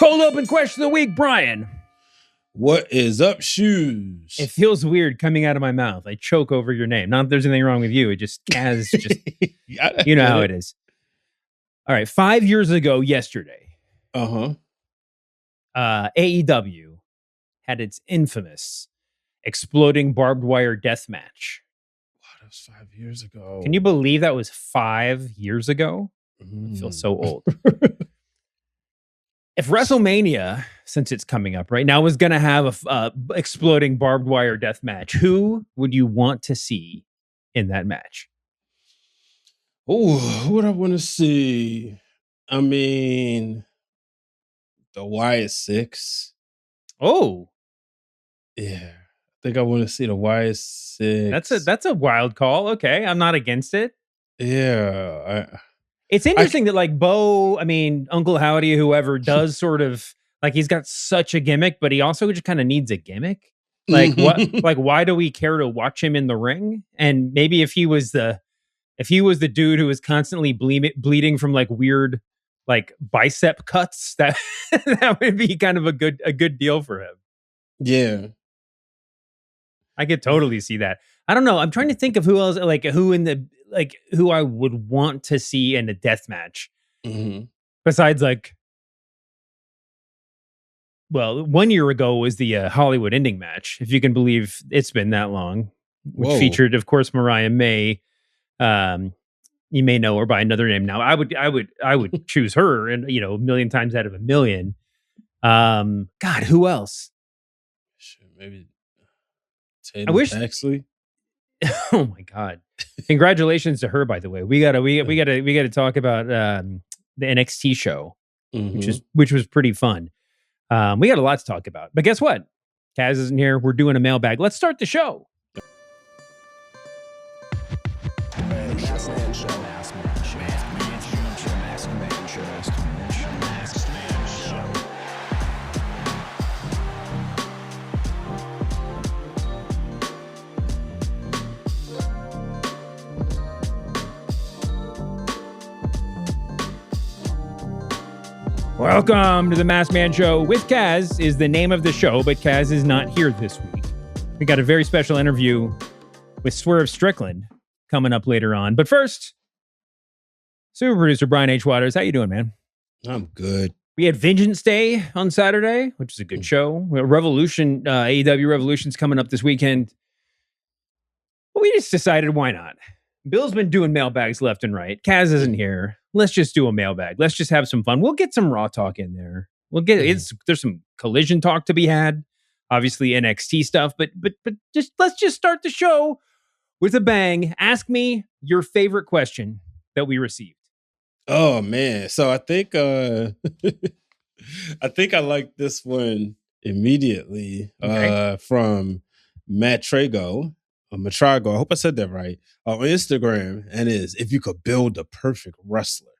Cold open question of the week, Brian. What is up, shoes? It feels weird coming out of my mouth. I choke over your name. Not that there's anything wrong with you. It just, Kaz, just you know how it is. All right, 5 years ago yesterday, AEW had its infamous exploding barbed wire death match. Wow, that was 5 years ago. Can you believe that was 5 years ago? I feel so old. If WrestleMania, since it's coming up right now, was going to have a exploding barbed wire death match, who would you want to see in that match? Oh, who would I want to see? I mean, the Wyatt Six. Oh, yeah. I think I want to see the Wyatt Six. That's a wild call. Okay, I'm not against it. Yeah. It's interesting that like Bo, I mean, Uncle Howdy, whoever does sort of like he's got such a gimmick, but he also just kind of needs a gimmick. Like what? Like why do we care to watch him in the ring? And maybe if he was the dude who was constantly bleeding from like weird like bicep cuts, that that would be kind of a good deal for him. Yeah, I could totally see that. I don't know. I'm trying to think of who else, like who I would want to see in a death match. Besides, like, well, 1 year ago was the Hollywood ending match, if you can believe it's been that long, which featured, of course, Mariah May. You may know her by another name now. I would choose her, and a million times out of a million. God, who else? Maybe. I wish Actually. Oh my God! Congratulations to her, by the way. We gotta talk about the NXT show, which was pretty fun. We got a lot to talk about, but guess what? Kaz isn't here. We're doing a mailbag. Let's start the show. Welcome to the Masked Man Show with Kaz is the name of the show, but Kaz is not here this week. We got a very special interview with Swerve Strickland coming up later on. But first, super producer Brian H. Waters, how you doing, man? I'm good. We had Vengeance Day on Saturday, which is a good show. Revolution, AEW Revolution's coming up this weekend. But we just decided, why not? Bill's been doing mailbags left and right. Kaz isn't here. Let's just do a mailbag. Let's just have some fun. We'll get some Raw talk in there. There's some Collision talk to be had. Obviously NXT stuff, but let's just start the show with a bang. Ask me your favorite question that we received. Oh man. So I think I like this one immediately from Matt Trago. Matrago, I hope I said that right, on Instagram, and if you could build the perfect wrestler,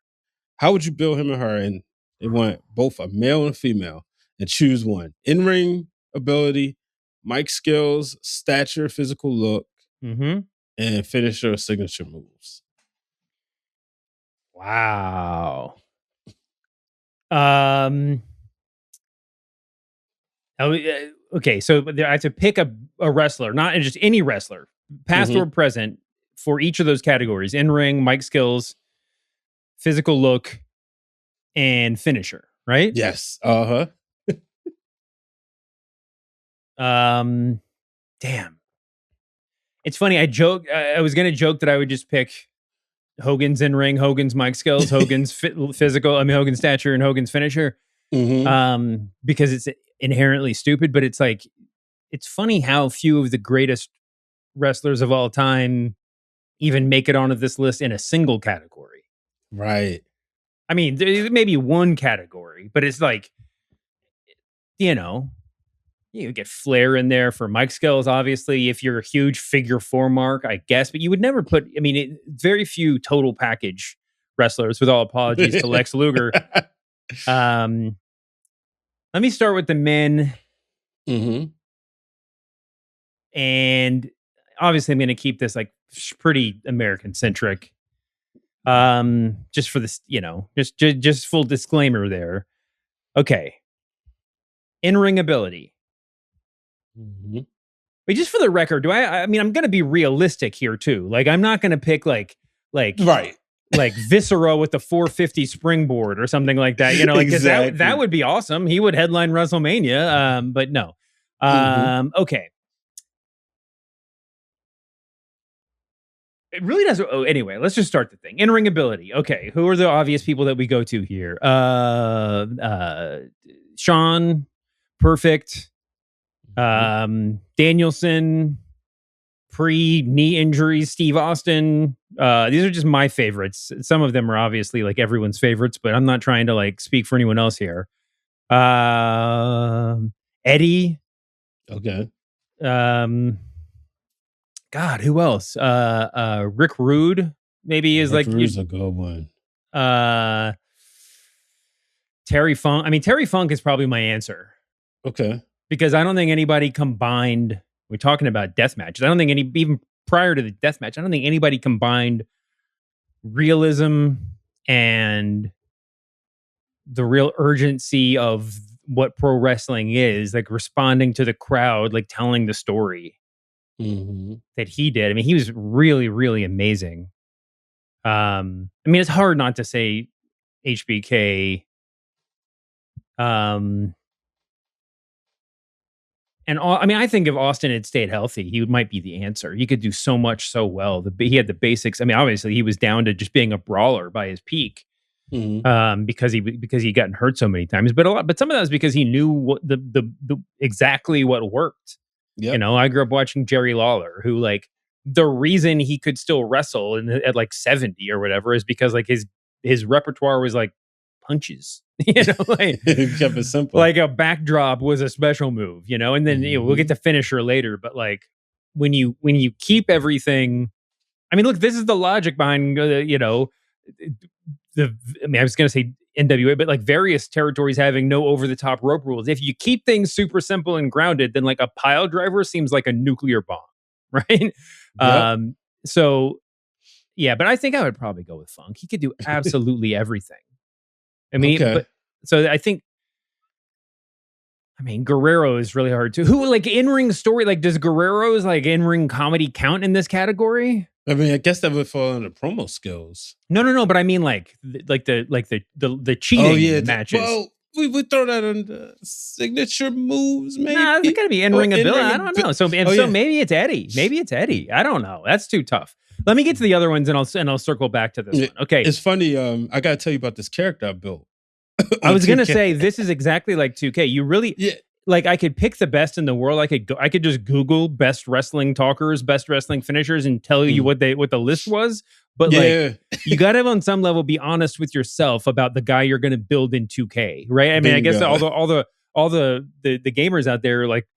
how would you build him and her? And they want both a male and female, and choose one. In-ring ability, mic skills, stature, physical look, and finisher or signature moves. Wow. Okay, so I have to pick a wrestler, not just any wrestler, past or present, for each of those categories: in-ring, mic skills, physical look, and finisher, right? Yes. Damn. It's funny, I was going to joke that I would just pick Hogan's in-ring, Hogan's mic skills, Hogan's Hogan's stature, and Hogan's finisher. Because it's inherently stupid, but it's like, it's funny how few of the greatest wrestlers of all time even make it onto this list in a single category. Right. I mean, there may be one category, but it's like, you get Flair in there for mic skills, obviously, if you're a huge figure four mark, I guess, but you would never put, very few total package wrestlers, with all apologies to Lex Luger. Let me start with the men. And obviously I'm going to keep this like pretty American centric. Just for this, just full disclaimer there. Okay. in-ring ability. Mm-hmm. But just for the record, I mean, I'm going to be realistic here too. Like, I'm not going to pick like right. Like Viscera with the 450 springboard or something like that, you know, like exactly. that would be awesome. He would headline WrestleMania, but no. Okay. It really does. Oh, anyway, let's just start the thing. In-ring ability. Okay, who are the obvious people that we go to here? Sean, Perfect, Danielson, pre-knee injuries, Steve Austin. These are just my favorites. Some of them are obviously like everyone's favorites, but I'm not trying to like speak for anyone else here. Eddie. Okay. God, who else? Rick Rude maybe is Rick like Rude's a good one. Terry Funk. I mean, Terry Funk is probably my answer. Okay. Because I don't think anybody combined. We're talking about death matches. I don't think even prior to the death match, I don't think anybody combined realism and the real urgency of what pro wrestling is, like responding to the crowd, like telling the story that he did. I mean, he was really, really amazing. I mean, it's hard not to say HBK. And I mean, I think if Austin had stayed healthy, he might be the answer. He could do so much so well. He had the basics. I mean, obviously, he was down to just being a brawler by his peak, because he gotten hurt so many times. But some of that was because he knew what the exactly what worked. Yep. You know, I grew up watching Jerry Lawler, who like the reason he could still wrestle at like 70 or whatever is because like his repertoire was like punches. You know, like kept it simple. Like a backdrop was a special move, you know, and then you know, we'll get to finisher later. But like when you keep everything, I mean, look, this is the logic behind you know, I mean, I was going to say NWA, but like various territories having no over the top rope rules. If you keep things super simple and grounded, then like a pile driver seems like a nuclear bomb, right? Yep. So yeah, but I think I would probably go with Funk. He could do absolutely everything. I mean, but so I think, I mean, Guerrero is really hard too. Who like in-ring story? Like, does Guerrero's like in-ring comedy count in this category? I mean, I guess that would fall under promo skills. No. But I mean, like the cheating matches. Well, we would throw that under signature moves. Maybe. Nah, it's got to be in-ring ability. I don't know. So maybe it's Eddie. Maybe it's Eddie. I don't know. That's too tough. Let me get to the other ones, and I'll circle back to this one. Okay. It's funny. I got to tell you about this character I built. I was gonna say this is exactly like 2K. You really, like, I could pick the best in the world. I could just Google best wrestling talkers, best wrestling finishers, and tell you what the list was. But like, you got to on some level be honest with yourself about the guy you're going to build in 2K, right? I mean, I guess all the gamers out there like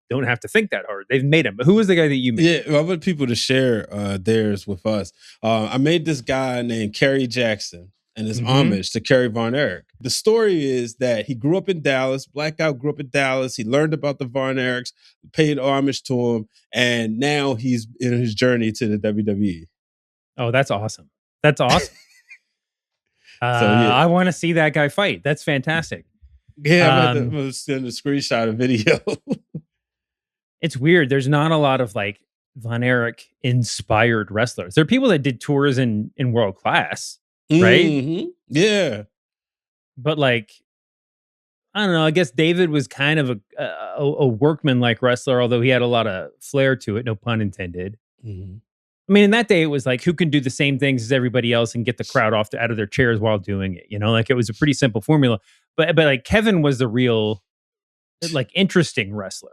don't have to think that hard. They've made him. But who was the guy that you made? Yeah, I want people to share theirs with us. I made this guy named Kerry Jackson. And his homage to Kerry Von Erich. The story is that he grew up in Dallas. Black guy grew up in Dallas. He learned about the Von Erichs, paid homage to him, and now he's in his journey to the WWE. Oh, that's awesome! That's awesome. I want to see that guy fight. That's fantastic. Yeah, I'm going to send a screenshot of video. It's weird. There's not a lot of like Von Erich inspired wrestlers. There are people that did tours in world class. Right? Yeah. But like, I don't know. I guess David was kind of a workman-like wrestler, although he had a lot of flair to it. No pun intended. I mean, in that day, it was like, who can do the same things as everybody else and get the crowd out of their chairs while doing it? You know, like it was a pretty simple formula. But like Kevin was the real, like, interesting wrestler.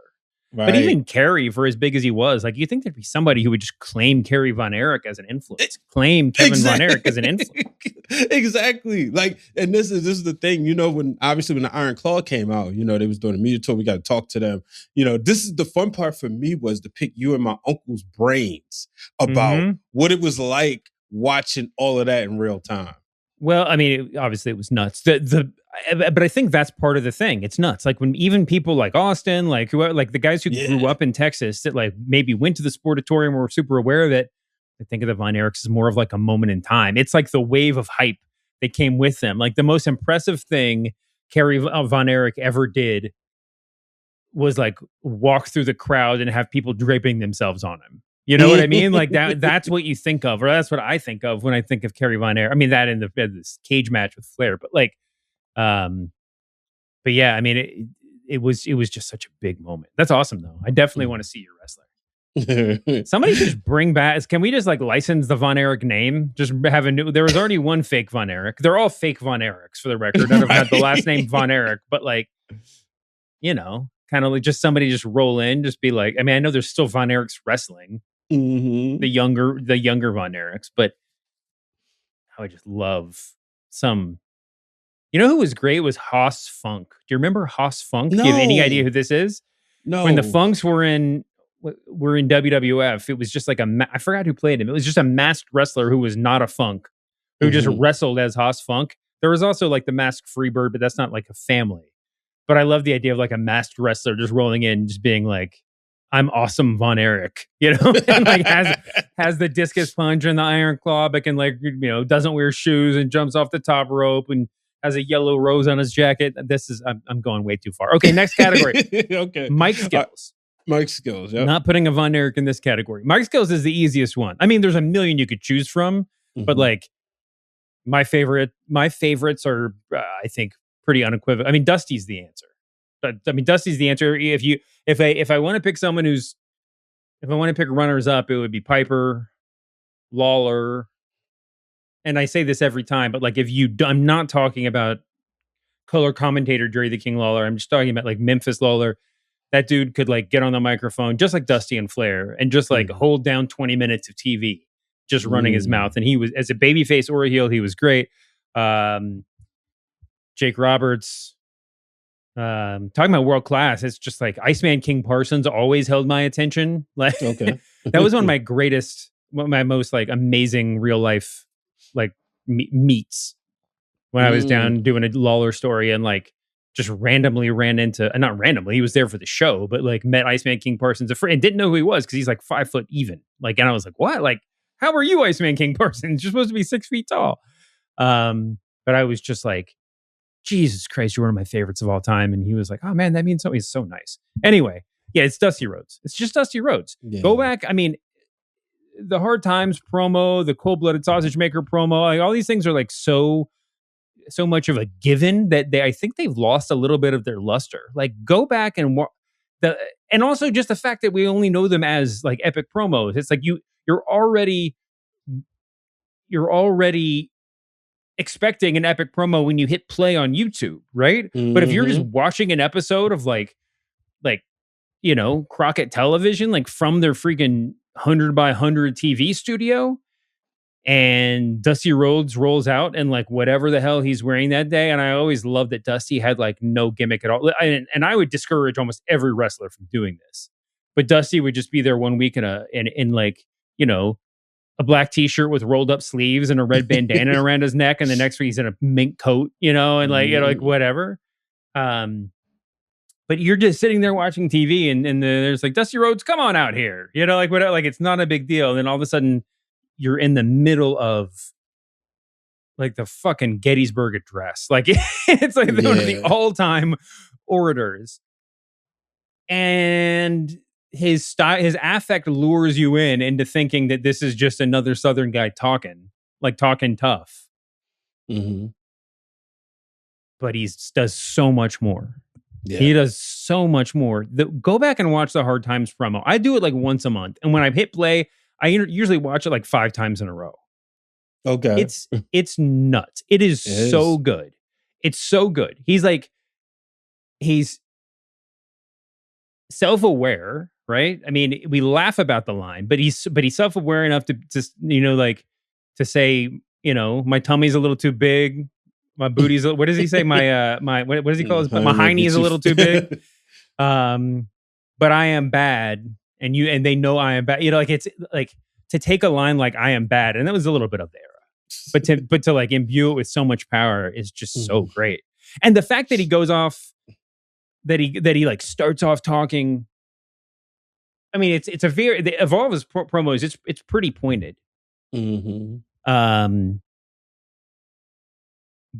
Right. But even Kerry, for as big as he was, like, you think there'd be somebody who would just claim Kerry Von Erich as an influence, claim Kevin Von Erich as an influence. Exactly. Like, and this is the thing, you know, when the Iron Claw came out, you know, they was doing a media tour, we got to talk to them. You know, this is the fun part for me, was to pick you and my uncle's brains about what it was like watching all of that in real time. Well, I mean, obviously it was nuts. But I think that's part of the thing. It's nuts. Like when even people like Austin, like who, like the guys who grew up in Texas that like maybe went to the Sportatorium or were super aware of it, I think of the Von Erichs as more of like a moment in time. It's like the wave of hype that came with them. Like the most impressive thing Kerry Von Erich ever did was like walk through the crowd and have people draping themselves on him. You know what I mean? Like that's what you think of, or that's what I think of when I think of Kerry Von Erich. I mean, that in this cage match with Flair, but like, but yeah, I mean, it was just such a big moment. That's awesome though. I definitely want to see your wrestler. Somebody just bring back. Can we just like license the Von Erich name? Just have a new. There was already one fake Von Erich. They're all fake Von Erichs for the record. None of them had the last name Von Erich, but like, you know, kind of like just somebody just roll in, just be like. I mean, I know there's still Von Erichs wrestling, the younger Von Erichs, but I would just love some. You know who was great was Haas Funk. Do you remember Haas Funk? No. Do you have any idea who this is? No. When the Funks were in WWF, it was just like I forgot who played him. It was just a masked wrestler who was not a Funk, who just wrestled as Haas Funk. There was also like the masked Freebird, but that's not like a family. But I love the idea of like a masked wrestler just rolling in, just being like, "I'm awesome, Von Erich," you know, and like has the discus punch and the iron claw, but can like, you know, doesn't wear shoes and jumps off the top rope and has a yellow rose on his jacket. This is I'm going way too far. Okay, next category. Okay, Mike Skills. Mike Skills. Yep. Not putting a Von Erich in this category. Mike Skills is the easiest one. I mean, there's a million you could choose from, but like my favorites are I think pretty unequivocal. I mean, Dusty's the answer. But I mean, Dusty's the answer. If I want to pick someone if I want to pick runners up, it would be Piper, Lawler. And I say this every time, but like I'm not talking about color commentator Jerry the King Lawler. I'm just talking about like Memphis Lawler. That dude could like get on the microphone just like Dusty and Flair and just like hold down 20 minutes of TV, just running his mouth. And he was, as a babyface or a heel, he was great. Jake Roberts, talking about world class. It's just like Iceman King Parsons always held my attention. Like that was one of my most like amazing real life like meets when I was down doing a Lawler story and like just randomly ran into, not randomly, he was there for the show, but like met Iceman King Parsons and didn't know who he was because he's like 5 foot even. Like, and I was like, what? Like, how are you, Iceman King Parsons? You're supposed to be 6 feet tall. But I was just like, Jesus Christ, you're one of my favorites of all time. And he was like, oh man, that means something. He's so nice. Anyway, yeah, it's Dusty Rhodes. It's just Dusty Rhodes. Yeah. Go back. I mean, the Hard Times promo, the Cold Blooded Sausage Maker promo, like all these things are like so much of a given that I think they've lost a little bit of their luster. Like go back and and also just the fact that we only know them as like epic promos. It's like you're already expecting an epic promo when you hit play on YouTube, right? But if you're just watching an episode of like you know, Crockett Television, like from their freaking 100 by 100 TV studio, and Dusty Rhodes rolls out and like whatever the hell he's wearing that day. And I always loved that Dusty had like no gimmick at all. And I would discourage almost every wrestler from doing this, but Dusty would just be there one week in like, you know, a black t-shirt with rolled up sleeves and a red bandana around his neck. And the next week he's in a mink coat, you know, and like, you know, like whatever. But you're just sitting there watching TV and there's like, Dusty Rhodes, come on out here. You know, like whatever, like it's not a big deal. And then all of a sudden you're in the middle of like the fucking Gettysburg Address. Like it's like one of the all-time orators. And his style, his affect lures you into thinking that this is just another Southern guy talking tough. But he does so much more. Yeah. He does so much more. Go back and watch the Hard Times promo. I do it like once a month. And when I hit play, I usually watch it like 5 times in a row. Okay. It's nuts. It is so good. It's so good. He's self-aware, right? I mean, we laugh about the line, but he's self-aware enough to you know, like to say, you know, my tummy's a little too big. My booty's, what does he say? My what does he call his? My hiney is a little too big. But I am bad, and they know I am bad. You know, like it's like to take a line like I am bad, and that was a little bit of the era. But to like imbue it with so much power is just so great. And the fact that he goes off, that he like starts off talking. I mean, it's a very of all of his promos, it's pretty pointed.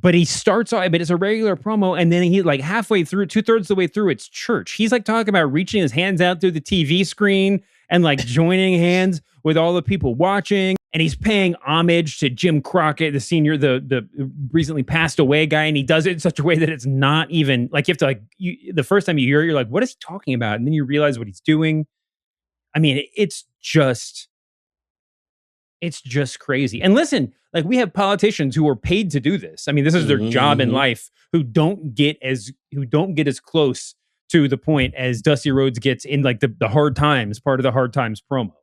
But he starts off, but it's a regular promo, and then he like halfway through, 2/3 the way through, it's church. He's like talking about reaching his hands out through the TV screen and like joining hands with all the people watching. And he's paying homage to Jim Crockett, the senior, the recently passed away guy. And he does it in such a way that it's not even like you have to like the first time you hear it, you're like, what is he talking about? And then you realize what he's doing. I mean, it's just crazy. And listen, like we have politicians who are paid to do this. I mean, this is their job in life, who don't get as close to the point as Dusty Rhodes gets in like the hard times, part of the hard times promo.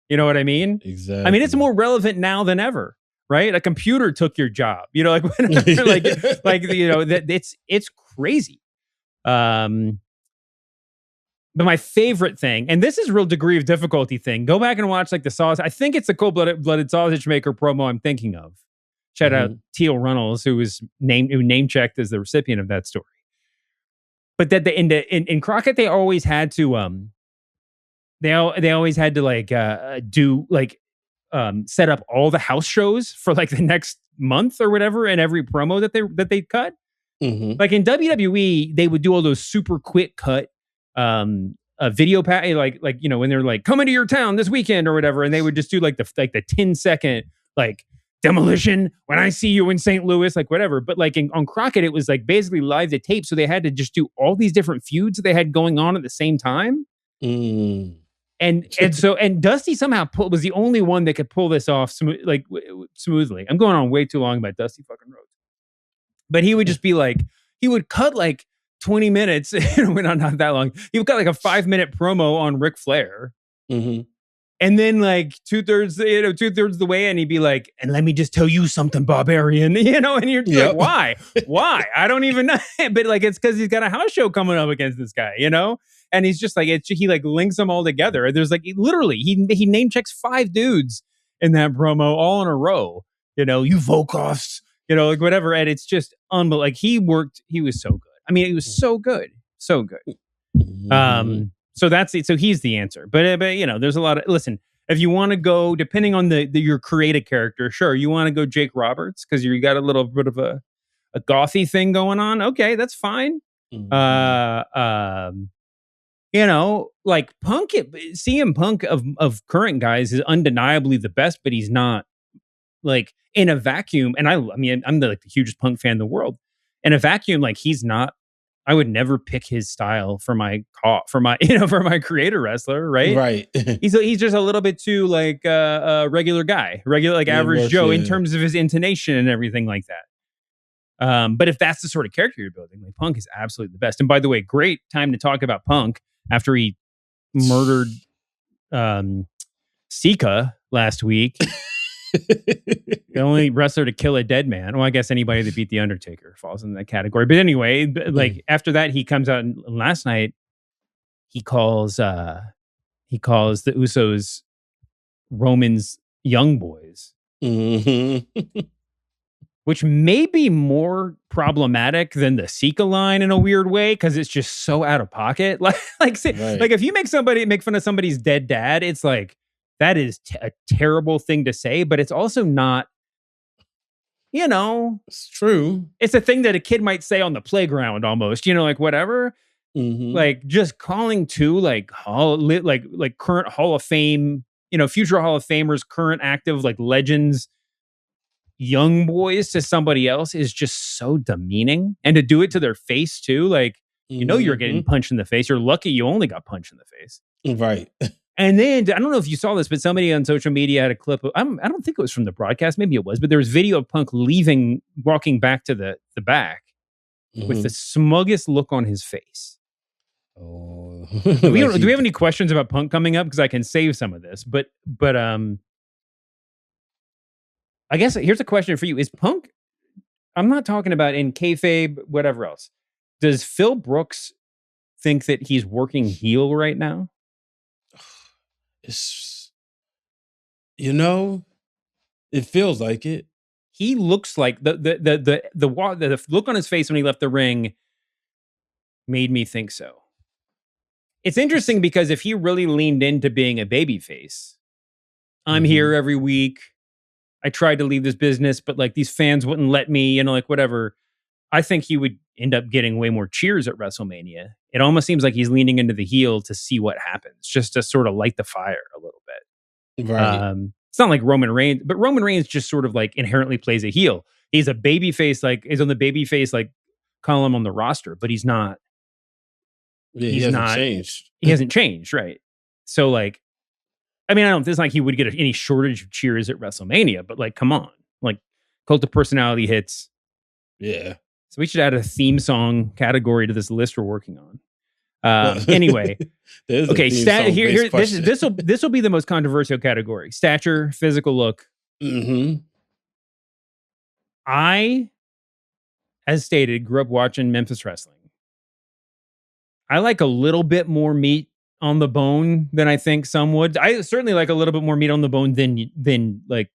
You know what I mean? Exactly. I mean, it's more relevant now than ever, right? A computer took your job. You know, like like you know, that it's crazy. But my favorite thing, and this is real degree of difficulty thing, go back and watch like the sausage. I think it's the cold-blooded sausage maker promo I'm thinking of. Shout out Teal Runnels, who name checked as the recipient of that story. But that in Crockett, they always had to they always had to like do like set up all the house shows for like the next month or whatever, and every promo that they cut. Like in WWE, they would do all those super quick cut a video like you know, when they're like coming to your town this weekend or whatever, and they would just do like the 10-second like demolition when I see you in St. Louis, like whatever. But like on Crockett, it was like basically live to tape, so they had to just do all these different feuds that they had going on at the same time. And Dusty somehow was the only one that could pull this off smoothly. I'm going on way too long about Dusty fucking Rhodes, but he would just be like, he would cut like 20 minutes, not that long. He would cut like a 5-minute promo on Ric Flair. And then like 2/3 of the way, and he'd be like, and let me just tell you something, Barbarian, you know, and you're like, why? I don't even know. But like, it's because he's got a house show coming up against this guy, you know? And he's just like, he like links them all together. There's like, literally, he name checks 5 dudes in that promo all in a row, you know, you Volkoffs, you know, like whatever. And it's just unbelievable. Like he was so good. I mean, it was so good. So good. So that's it. So he's the answer. But you know, there's a lot of, listen, if you want to go, depending on your creative character, sure, you want to go Jake Roberts because you got a little bit of a gothy thing going on. Okay, that's fine. You know, like Punk, CM Punk of current guys is undeniably the best, but he's not like in a vacuum. And I mean, I'm the hugest Punk fan in the world. In a vacuum, like he's not. I would never pick his style for my creator wrestler, right? Right. he's just a little bit too like a regular guy, like average Joe in terms of his intonation and everything like that. But if that's the sort of character you're building, like Punk is absolutely the best. And by the way, great time to talk about Punk after he murdered Sika last week. The only wrestler to kill a dead man. Well, I guess anybody that beat The Undertaker falls in that category. But anyway, like after that, he comes out and last night he calls the Usos Roman's young boys. Which may be more problematic than the Sika line in a weird way, because it's just so out of pocket. Like if you make fun of somebody's dead dad, it's like, that is a terrible thing to say, but it's also not, you know. It's true. It's a thing that a kid might say on the playground almost, you know, like whatever. Like just calling to like current Hall of Fame, you know, future Hall of Famers, current active like legends, young boys to somebody else is just so demeaning. And to do it to their face too, like, you know, you're getting punched in the face. You're lucky you only got punched in the face. Right. And then, I don't know if you saw this, but somebody on social media had a clip of, I don't think it was from the broadcast, maybe it was, but there was video of Punk walking back to the back with the smuggest look on his face. Oh. Do we have any questions about Punk coming up? Because I can save some of this, but I guess here's a question for you. Is Punk, I'm not talking about in kayfabe, whatever else. Does Phil Brooks think that he's working heel right now? It's, you know, it feels like it. He looks like the look on his face when he left the ring made me think so. It's interesting because if he really leaned into being a babyface, I'm here every week. I tried to leave this business, but like these fans wouldn't let me, you know, like whatever. I think he would end up getting way more cheers at WrestleMania. It almost seems like he's leaning into the heel to see what happens, just to sort of light the fire a little bit. Right. It's not like Roman Reigns, but Roman Reigns just sort of like inherently plays a heel. He's a baby face, like he's on the baby face like column on the roster, but he's not. Yeah, he hasn't changed. He hasn't changed, right? So like, I mean, I don't. It's not like he would get any shortage of cheers at WrestleMania, but like, come on, like, cult of personality hits. Yeah. So we should add a theme song category to this list we're working on. Anyway, okay. This will be the most controversial category: stature, physical look. Mm-hmm. I, as stated, grew up watching Memphis wrestling. I like a little bit more meat on the bone than I think some would. I certainly like a little bit more meat on the bone than like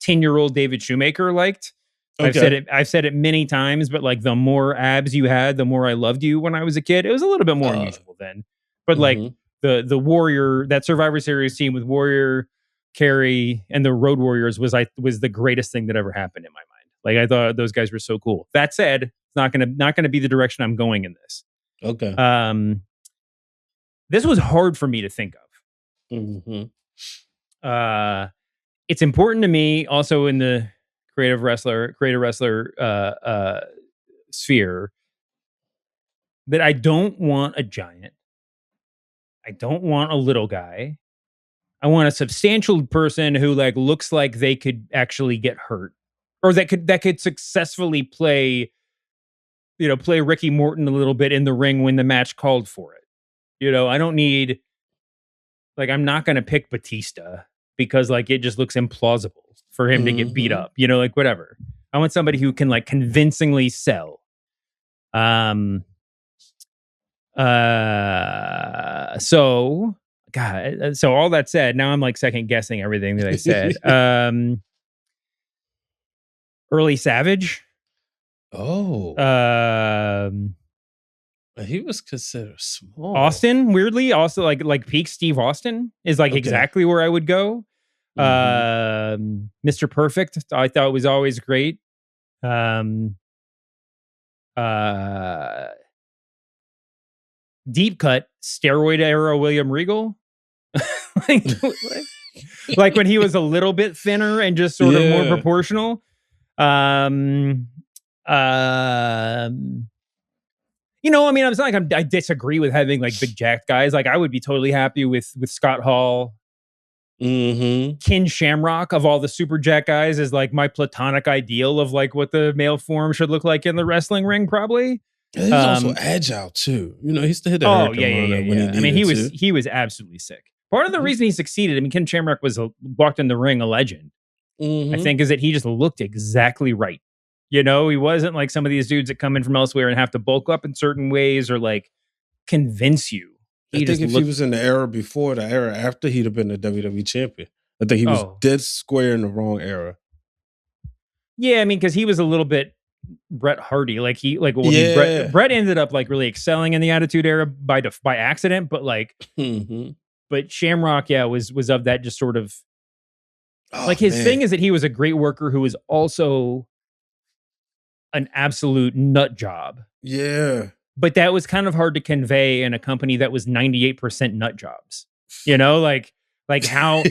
10-year-old David Shoemaker liked. Okay. I've said it many times, but like the more abs you had, the more I loved you when I was a kid. It was a little bit more unusual then. But like the Warrior, that Survivor Series team with Warrior, Carey, and the Road Warriors was the greatest thing that ever happened in my mind. Like I thought those guys were so cool. That said, it's not gonna be the direction I'm going in this. Okay. This was hard for me to think of. Mm-hmm. It's important to me also in the creative wrestler sphere that I don't want a giant. I don't want a little guy. I want a substantial person who like looks like they could actually get hurt, or that could successfully play Ricky Morton a little bit in the ring when the match called for it. You know, I don't need, like, I'm not going to pick Batista because like it just looks implausible for him to get beat up, you know, like whatever. I want somebody who can like convincingly sell. So all that said, now I'm like second guessing everything that I said. Early Savage. He was considered small. Austin, weirdly, also like peak Steve Austin is like exactly where I would go. Mr. Perfect, I thought was always great. Deep cut, steroid era William Regal. like when he was a little bit thinner and just sort of more proportional. You know, I mean, it's not like I disagree with having like big jacked guys. Like I would be totally happy with Scott Hall. Ken Shamrock of all the super jack guys is like my platonic ideal of like what the male form should look like in the wrestling ring, probably. He's also agile too. You know, he used to hit the hurricane when he needed. I mean, he was absolutely sick. Part of the reason he succeeded, I mean, Ken Shamrock walked in the ring a legend. I think is that he just looked exactly right. You know, he wasn't like some of these dudes that come in from elsewhere and have to bulk up in certain ways or like convince you. I think if he was in the era before, the era after, he'd have been the WWE champion. I think he was dead square in the wrong era. Yeah, I mean, because he was a little bit Bret Hardy. Like Bret ended up like really excelling in the Attitude Era by accident, but like, but Shamrock, was of that just sort of like his thing is that he was a great worker who was also an absolute nut job. Yeah. But that was kind of hard to convey in a company that was 98% nut jobs. You know, like how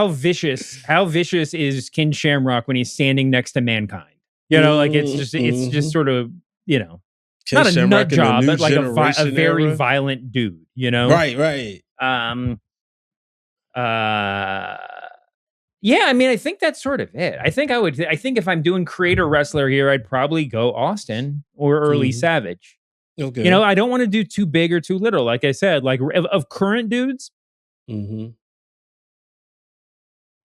vicious is Ken Shamrock when he's standing next to Mankind? You know, like it's just sort of, you know, Ken not a Shamrock nut job, but like a very violent dude, you know? Right. Yeah, I mean, I think that's sort of it. I think if I'm doing creator wrestler here, I'd probably go Austin or Early Savage. Okay. You know, I don't want to do too big or too little. Like I said, like of current dudes.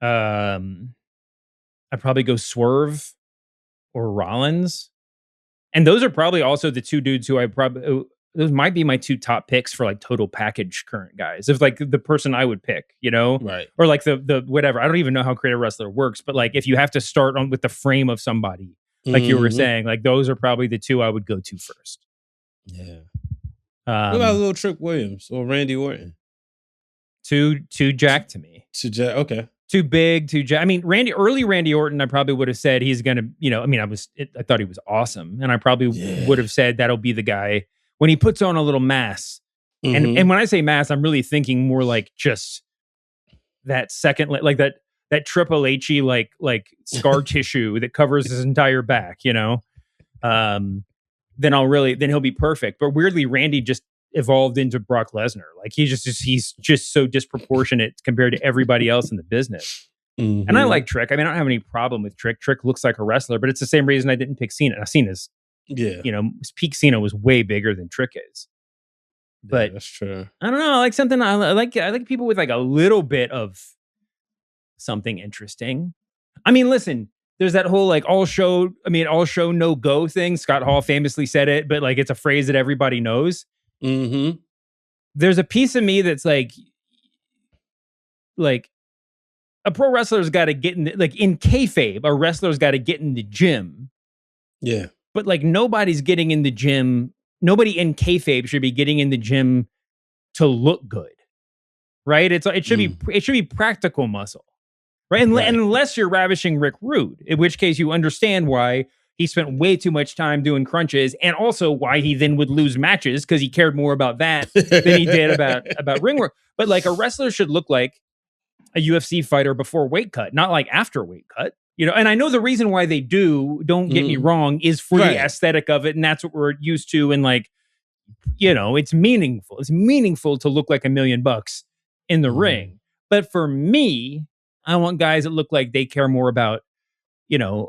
I'd probably go Swerve or Rollins. And those are probably also the two dudes who those might be my two top picks for like total package current guys. If like the person I would pick, you know? Right. Or like the whatever. I don't even know how creative wrestler works, but like if you have to start on with the frame of somebody, like you were saying, like those are probably the two I would go to first. Yeah. What about little Trick Williams or Randy Orton? Too jacked to me. Okay. too big, I mean, early Randy Orton, I probably would have said he's going to, I mean, I thought he was awesome. And I probably would have said that'll be the guy when he puts on a little mass. And when I say mass, I'm really thinking more like just that second, like that Triple H-y, like scar tissue that covers his entire back, then he'll be perfect. But weirdly, Randy just evolved into Brock Lesnar. Like he's just so disproportionate compared to everybody else in the business. And I like Trick. I mean, I don't have any problem with Trick. Trick looks like a wrestler, but it's the same reason I didn't pick Cena. Now Cena's, his peak Cena was way bigger than Trick is. But that's true. I don't know. I like something. I like people with like a little bit of something interesting. I mean, listen, there's that whole like all show no go thing. Scott Hall famously said it, but like it's a phrase that everybody knows. There's a piece of me that's like a pro wrestler's got to get in, like in kayfabe, a wrestler's got to get in the gym. Yeah. But like nobody's getting in the gym. Nobody in kayfabe should be getting in the gym to look good, right? It should be practical muscle, right? And unless you're ravishing Rick Rude, in which case you understand why he spent way too much time doing crunches, and also why he then would lose matches because he cared more about that than he did about ring work. But like a wrestler should look like a UFC fighter before weight cut, not like after weight cut. And I know the reason why they don't get me wrong, is for the aesthetic of it. And that's what we're used to. And like, it's meaningful. It's meaningful to look like $1 million in the ring. But for me, I want guys that look like they care more about,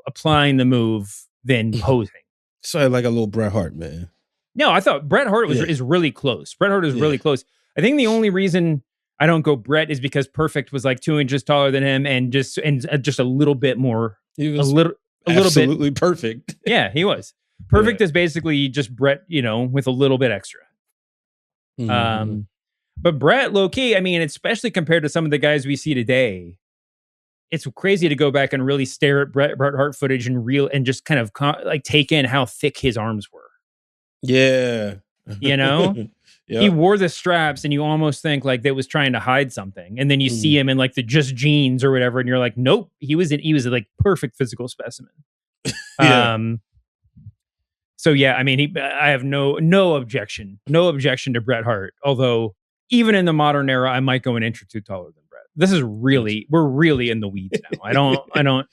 applying the move than posing. So like a little Bret Hart, man. No, I thought Bret Hart is really close. Bret Hart is really close. I think the only reason I don't go Bret is because Perfect was like 2 inches taller than him and just a little bit more. He was absolutely perfect. Yeah, he was. Perfect is basically just Bret, with a little bit extra. But Bret, low key, I mean, especially compared to some of the guys we see today, it's crazy to go back and really stare at Bret Hart footage and just kind of like take in how thick his arms were. Yeah. Yep. He wore the straps and you almost think like they was trying to hide something. And then you see him in like the just jeans or whatever. And you're like, nope, he was like perfect physical specimen. So yeah, I mean, I have no objection to Bret Hart. Although even in the modern era, I might go an inch or two taller than Bret. This is we're really in the weeds now. I don't,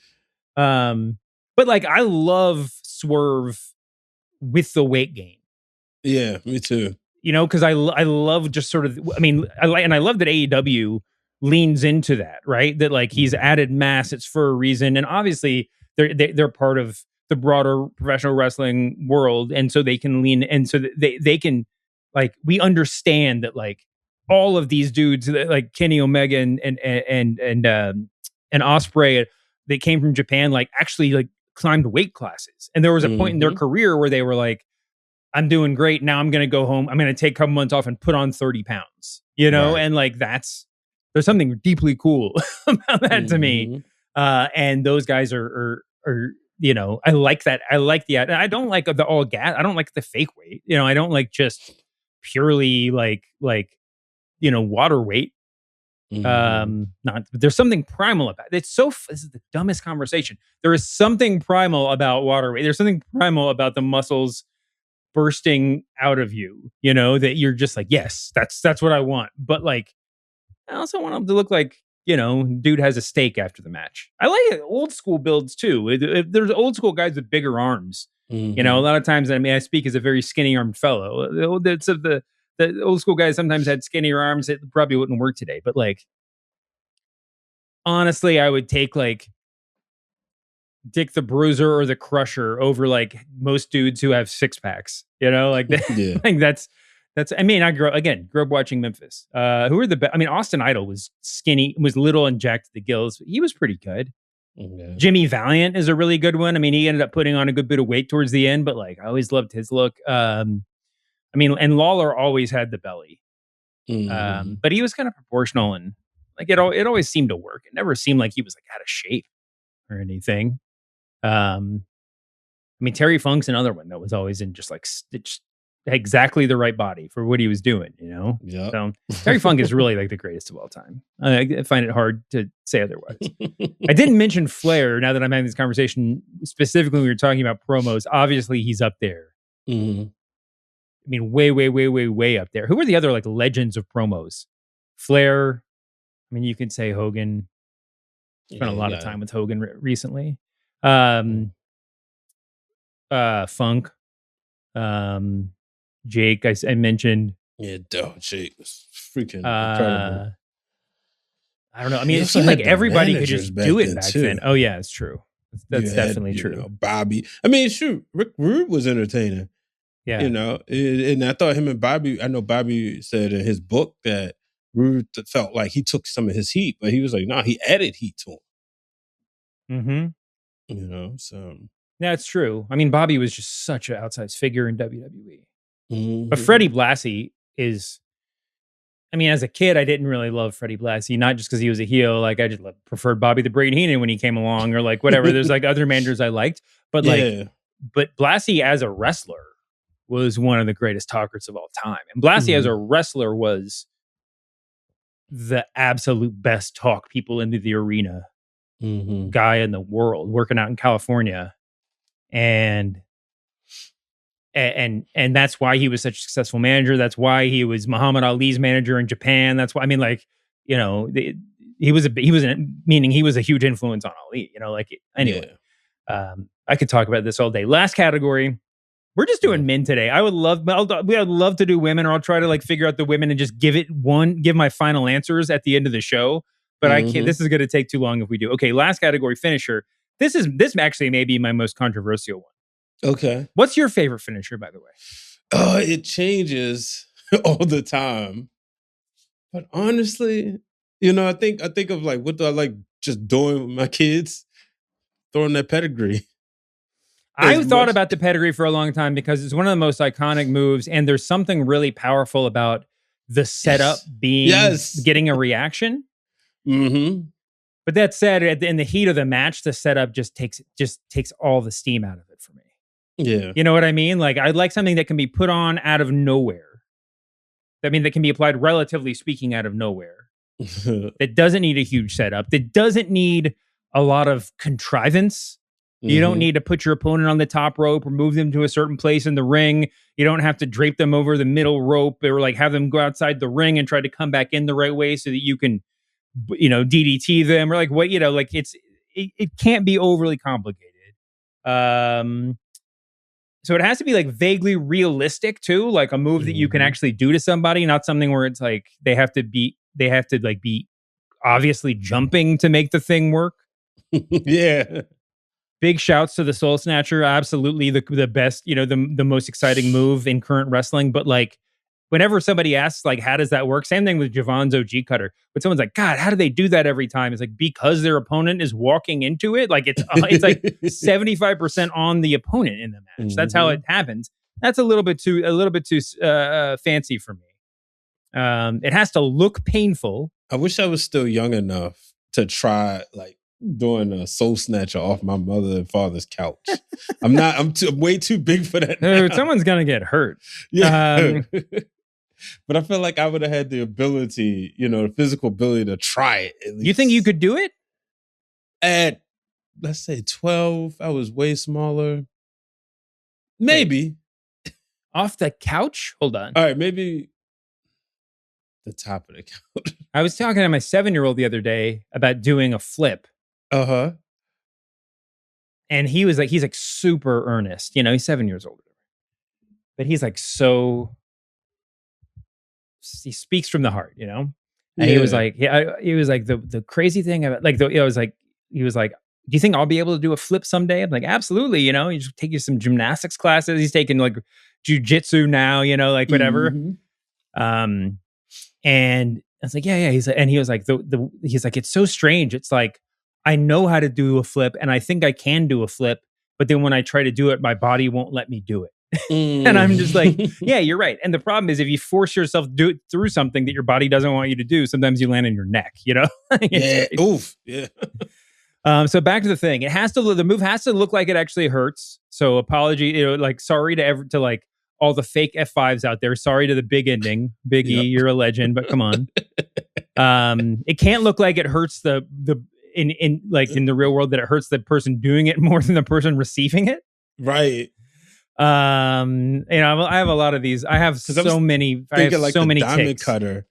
but like, I love Swerve with the weight gain. Yeah, me too. Because I love just sort of, I mean, I love that AEW leans into that, right? That like he's added mass, it's for a reason. And obviously they're part of the broader professional wrestling world. And so they can lean, and so they can, like, we understand that like all of these dudes like Kenny Omega and Ospreay, they came from Japan, like actually like climbed weight classes. And there was a point in their career where they were like, I'm doing great. Now I'm going to go home. I'm going to take a couple months off and put on 30 pounds, right. And like, there's something deeply cool about that to me. And those guys are, I like that. I like I don't like the all gas. I don't like the fake weight. I don't like just purely like, water weight. There's something primal about it. This is the dumbest conversation. There is something primal about water weight. There's something primal about the muscles bursting out of you, that you're just like, yes, that's what I want. But like, I also want them to look like, dude has a steak after the match. I like old school builds too. There's old school guys with bigger arms. A lot of times, I mean, I speak as a very skinny armed fellow. The old school guys sometimes had skinnier arms. It probably wouldn't work today. But like, honestly, I would take like Dick the Bruiser or the Crusher over like most dudes who have six packs, like that. Yeah. Like that's, I mean, I grew up watching Memphis. Who are the best? I mean, Austin Idol was skinny, was little and jacked to the gills. But he was pretty good. Okay. Jimmy Valiant is a really good one. I mean, he ended up putting on a good bit of weight towards the end, but like, I always loved his look. I mean, and Lawler always had the belly. But he was kind of proportional, and like it always seemed to work. It never seemed like he was like out of shape or anything. I mean, Terry Funk's another one that was always in just like exactly the right body for what he was doing, Yeah. So Terry Funk is really like the greatest of all time. I find it hard to say otherwise. I didn't mention Flair now that I'm having this conversation, specifically when we were talking about promos. Obviously, he's up there. Mm-hmm. I mean, way, way, way, way, way up there. Who are the other like legends of promos? Flair. I mean, you could say Hogan. Spent a lot of time with Hogan recently. Funk. Jake, I mentioned. Yeah, Jake was freaking incredible. I don't know. I mean, it seemed like everybody could just do it back then. Oh yeah, it's true. That's definitely true. Bobby. I mean, shoot, Rick Rude was entertaining. Yeah. And I thought him and Bobby, I know Bobby said in his book that Rude felt like he took some of his heat, but he was like, he added heat to him. Mm-hmm. So. That's true. I mean, Bobby was just such an outsized figure in WWE. Mm-hmm. But Freddie Blassie is, I mean, as a kid, I didn't really love Freddie Blassie, not just because he was a heel. Like, I just preferred Bobby the Brain Heenan when he came along, or like whatever. There's like other managers I liked. But but Blassie as a wrestler was one of the greatest talkers of all time. And Blassie as a wrestler was the absolute best talk people into the arena guy in the world, working out in California. And that's why he was such a successful manager. That's why he was Muhammad Ali's manager in Japan. That's why, I mean, like, he was a huge influence on Ali, anyway. Yeah. I could talk about this all day. Last category. We're just doing men today. I'd love to do women, or I'll try to like figure out the women and just give my final answers at the end of the show. But I can't, this is going to take too long if we do. Okay. Last category, finisher. This actually may be my most controversial one. Okay. What's your favorite finisher, by the way? It changes all the time. But honestly, I think of like, what do I like just doing with my kids? Throwing that pedigree. I thought about the pedigree for a long time because it's one of the most iconic moves, and there's something really powerful about the setup getting a reaction. Mm-hmm. But that said, in the heat of the match, the setup just takes all the steam out of it for me. Yeah. You know what I mean? Like, I'd like something that can be put on out of nowhere. I mean, that can be applied, relatively speaking, out of nowhere. That doesn't need a huge setup. That doesn't need a lot of contrivance. You don't need to put your opponent on the top rope or move them to a certain place in the ring. You don't have to drape them over the middle rope or like have them go outside the ring and try to come back in the right way so that you can, DDT them or like what, like it can't be overly complicated. So it has to be like vaguely realistic too, like a move that you can actually do to somebody, not something where it's like they have to be obviously jumping to make the thing work. Yeah. Big shouts to the Soul Snatcher. Absolutely the best, the most exciting move in current wrestling. But like, whenever somebody asks, like, how does that work? Same thing with Javon's OG cutter. But someone's like, God, how do they do that every time? It's like, because their opponent is walking into it. Like, it's like 75% on the opponent in the match. That's how it happens. That's a little bit too fancy for me. It has to look painful. I wish I was still young enough to try, like, doing a soul snatcher off my mother and father's couch. I'm way too big for that now. Someone's gonna get hurt. Yeah. But I feel like I would have had the ability, the physical ability to try it at least. You think you could do it? At, let's say 12, I was way smaller. Maybe. Wait. Off the couch? Hold on. All right, maybe the top of the couch. I was talking to my 7-year-old the other day about doing a flip. Uh-huh. And he's like super earnest. He's 7 years old. But he's like he speaks from the heart, And he was like, the crazy thing about he was like, do you think I'll be able to do a flip someday? I'm like, absolutely. You just take you some gymnastics classes. He's taking like jujitsu now, like whatever. Mm-hmm. And I was like, yeah. He was like, he's like, it's so strange. It's like, I know how to do a flip and I think I can do a flip, but then when I try to do it, my body won't let me do it. And I'm just like, yeah, you're right. And the problem is if you force yourself to do it through something that your body doesn't want you to do, sometimes you land on your neck, Yeah. Oof. Yeah. So back to the thing. The move has to look like it actually hurts. So apology, like sorry to all the fake F5s out there. Sorry to the big ending. Big E, you're a legend, but come on. It can't look like it hurts in the real world, that it hurts the person doing it more than the person receiving it. Right. I have a lot of these. I have so many. I have like so many diamond ticks. cutter,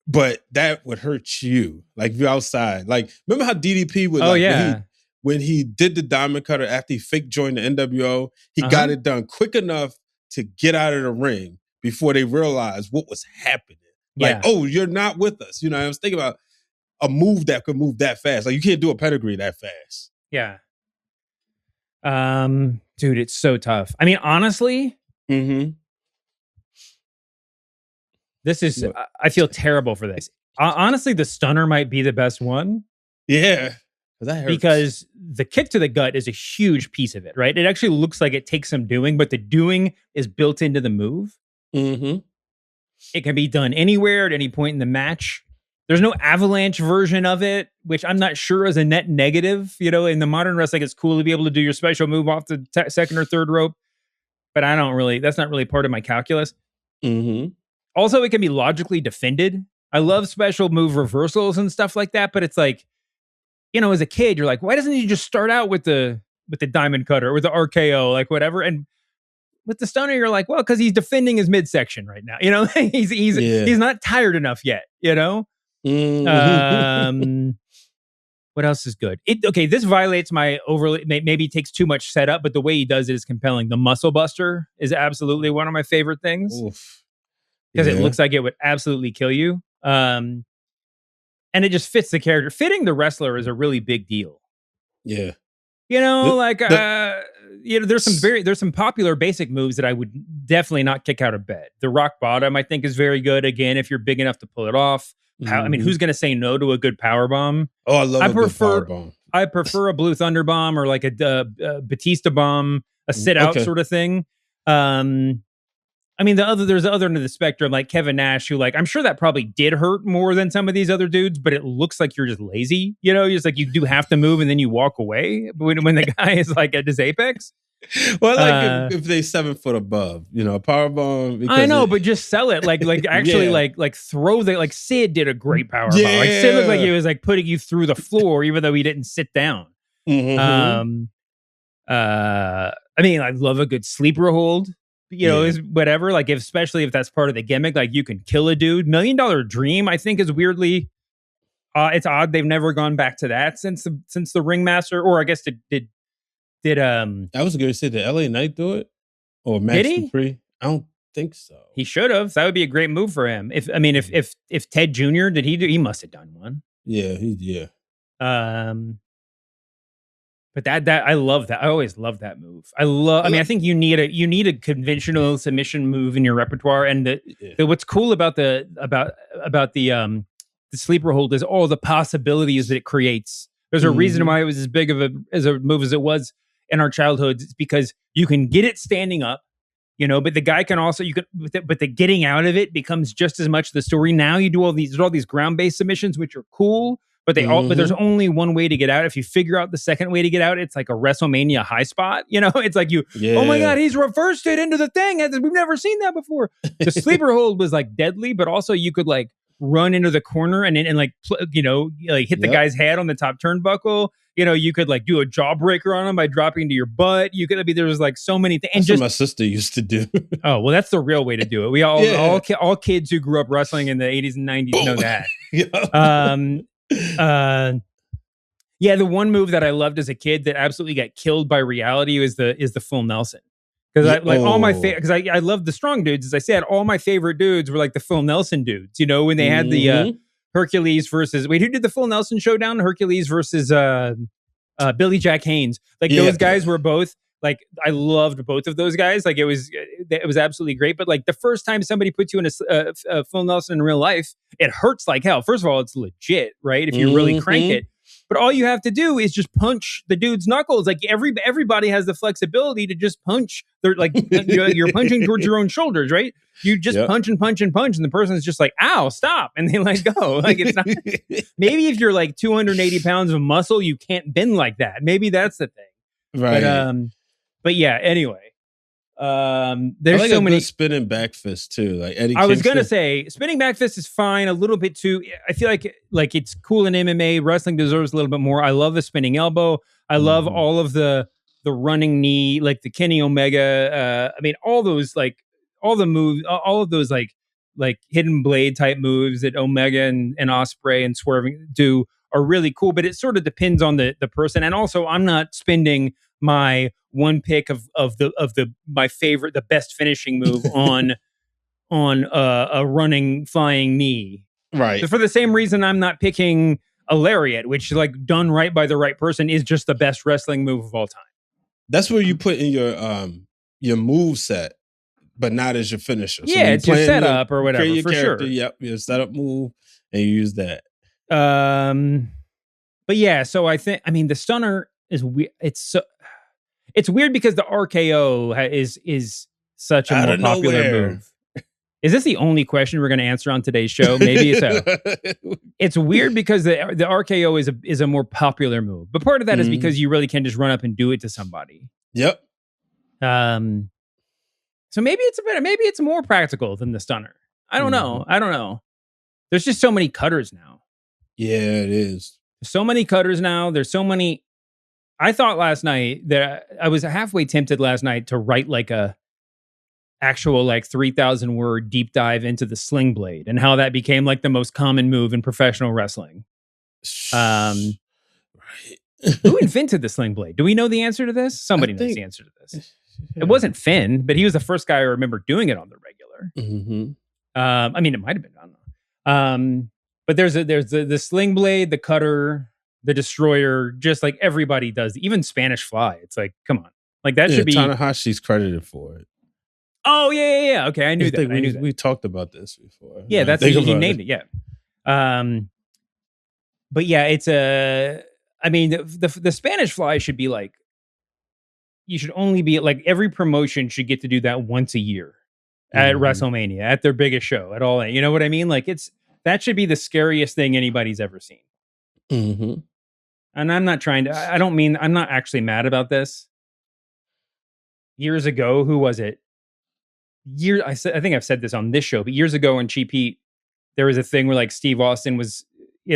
but that would hurt you. Like if you're outside. Like remember how DDP would when he did the diamond cutter after he fake joined the NWO, he got it done quick enough to get out of the ring before they realized what was happening. Like, oh, you're not with us. I was thinking about a move that could move that fast. Like you can't do a pedigree that fast. Yeah. Dude, it's so tough. I mean, honestly, this is, I feel terrible for this. Honestly, the stunner might be the best one. Yeah. That hurts. Because the kick to the gut is a huge piece of it, right? It actually looks like it takes some doing, but the doing is built into the move. It can be done anywhere at any point in the match. There's no avalanche version of it, which I'm not sure is a net negative. In the modern wrestling, it's cool to be able to do your special move off the second or third rope, but that's not really part of my calculus. Also, it can be logically defended. I love special move reversals and stuff like that, but it's like, as a kid, you're like, why doesn't he just start out with the diamond cutter or with the RKO, like whatever? And with the stunner, you're like, well, because he's defending his midsection right now. He's not tired enough yet. What else is good? This violates my overly. Maybe takes too much setup, but the way he does it is compelling. The Muscle Buster is absolutely one of my favorite things because it looks like it would absolutely kill you. And it just fits the character. Fitting the wrestler is a really big deal. Yeah. There's some popular basic moves that I would definitely not kick out of bed. The rock bottom, I think, is very good. Again, if you're big enough to pull it off. Who's going to say no to a good power bomb? Oh, I love good power bomb. I prefer a Blue Thunder bomb or like a Batista bomb, a sit out sort of thing. There's the other end of the spectrum, like Kevin Nash, who like, I'm sure that probably did hurt more than some of these other dudes, but it looks like you're just lazy. Just like you do have to move and then you walk away when the guy is like at his apex. Well, like if they 7 foot above, a power bomb. I know, but just sell it. Like actually, like throw the, like Sid did a great power bomb. Like Sid looked like he was like putting you through the floor, even though he didn't sit down. I love a good sleeper hold. Is whatever. Like especially if that's part of the gimmick, like you can kill a dude. $1 Million Dream, I think, is weirdly. It's odd they've never gone back to that since the Ringmaster, or I guess did. I was going to say, did LA Knight do it? Or Max Dupree? I don't think so. He should have. That would be a great move for him. If Ted Jr. did he must have done one. Yeah. But that I love that. I always love that move. I think you need a conventional submission move in your repertoire. And what's cool about the sleeper hold is all the possibilities that it creates. There's a reason why it was as big of a move as it was in our childhoods. It's because you can get it standing up, but the guy can also, but the getting out of it becomes just as much the story. Now you do all these ground-based submissions, which are cool, but but there's only one way to get out. If you figure out the second way to get out, it's like a WrestleMania high spot. It's like oh my God, he's reversed it into the thing. We've never seen that before. The sleeper hold was like deadly, but also you could like run into the corner and hit the guy's head on the top turnbuckle. You could like do a jawbreaker on him by dropping to your butt. You could there was like so many things. That's what my sister used to do. Oh, well, that's the real way to do it. We all kids who grew up wrestling in the 80s and 90s know that. The one move that I loved as a kid that absolutely got killed by reality is the full Nelson. Because I love the strong dudes. As I said, all my favorite dudes were like the Phil Nelson dudes. When they had the Hercules versus who did the Phil Nelson showdown? Hercules versus Billy Jack Haynes. Like those guys were both like, I loved both of those guys. Like it was absolutely great. But like the first time somebody puts you in a Phil Nelson in real life, it hurts like hell. First of all, it's legit, right? If you really crank it. But all you have to do is just punch the dude's knuckles. Like everybody has the flexibility to just punch. They're like you're punching towards your own shoulders, right? You just punch and punch and punch, and the person's just like, "Ow, stop!" and they let go. Like it's not. Maybe if you're like 280 pounds of muscle, you can't bend like that. Maybe that's the thing, right? But yeah. Anyway, There's like so many spinning back fist too. Like Eddie. I was gonna say spinning back fist is fine, a little bit too. I feel like it's cool in MMA. Wrestling deserves a little bit more. I love the spinning elbow. I love all of the running knee, like the Kenny Omega. I mean, all those all the moves, all of those like hidden blade type moves that Omega and Ospreay and Swerve do are really cool. But it sort of depends on the person. And also, I'm not spending my one pick of my favorite, the best finishing move on a running flying knee. Right. So for the same reason, I'm not picking a lariat, which like done right by the right person is just the best wrestling move of all time. That's where you put in your move set, but not as your finisher. So yeah, it's your setup or whatever, your for character, sure. Yep, your setup move, and you use that. But yeah, so I mean, the stunner is weird. It's weird because the RKO is such a more popular move. Is this the only question we're going to answer on today's show? Maybe so. It's weird because the RKO is a more popular move, but part of that is because you really can just run up and do it to somebody. Yep. So maybe it's more practical than the stunner. I don't know. There's just so many cutters now. Yeah, it is. So many cutters now. There's so many. I thought last night that I was halfway tempted last night to write like a actual like 3,000 word deep dive into the sling blade and how that became like the most common move in professional wrestling. Right. Who invented the sling blade? Do we know the answer to this? Somebody knows the answer to this. Yeah. It wasn't Finn, but he was the first guy I remember doing it on the regular. I mean, it might have been. I don't know. But there's the sling blade, the cutter, the destroyer, just like everybody does. Even Spanish Fly. It's like, come on, like that should be. Tanahashi's credited for it. Oh yeah. Okay, I knew that. We talked about this before. Yeah, that's he named it. Yeah. But yeah, it's I mean, the Spanish Fly should be like. You should only be like every promotion should get to do that once a year at WrestleMania, at their biggest show, at all. You know what I mean? Like that should be the scariest thing anybody's ever seen. And I'm not trying to. I'm not actually mad about this. Years ago, who was it? I think I've said this on this show, but years ago in Cheap Heat, there was a thing where like Steve Austin was,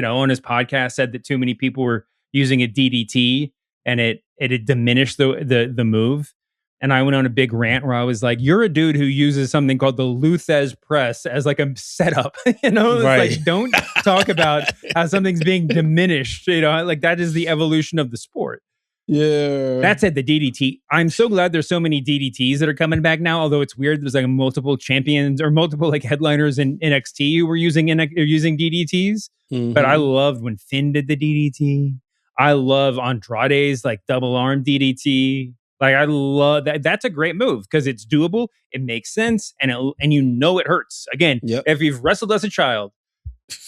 on his podcast said that too many people were using a DDT and it had diminished the move. And I went on a big rant where I was like, you're a dude who uses something called the Luthez press as like a setup, Right. Like, don't talk about how something's being diminished, like that is the evolution of the sport. Yeah. That said, the DDT, I'm so glad there's so many DDTs that are coming back now, although it's weird. There's like multiple champions or multiple like headliners in NXT who were using DDTs. But I loved when Finn did the DDT. I love Andrade's like double arm DDT. Like I love that. That's a great move because it's doable. It makes sense, and it hurts. Again, if you've wrestled as a child,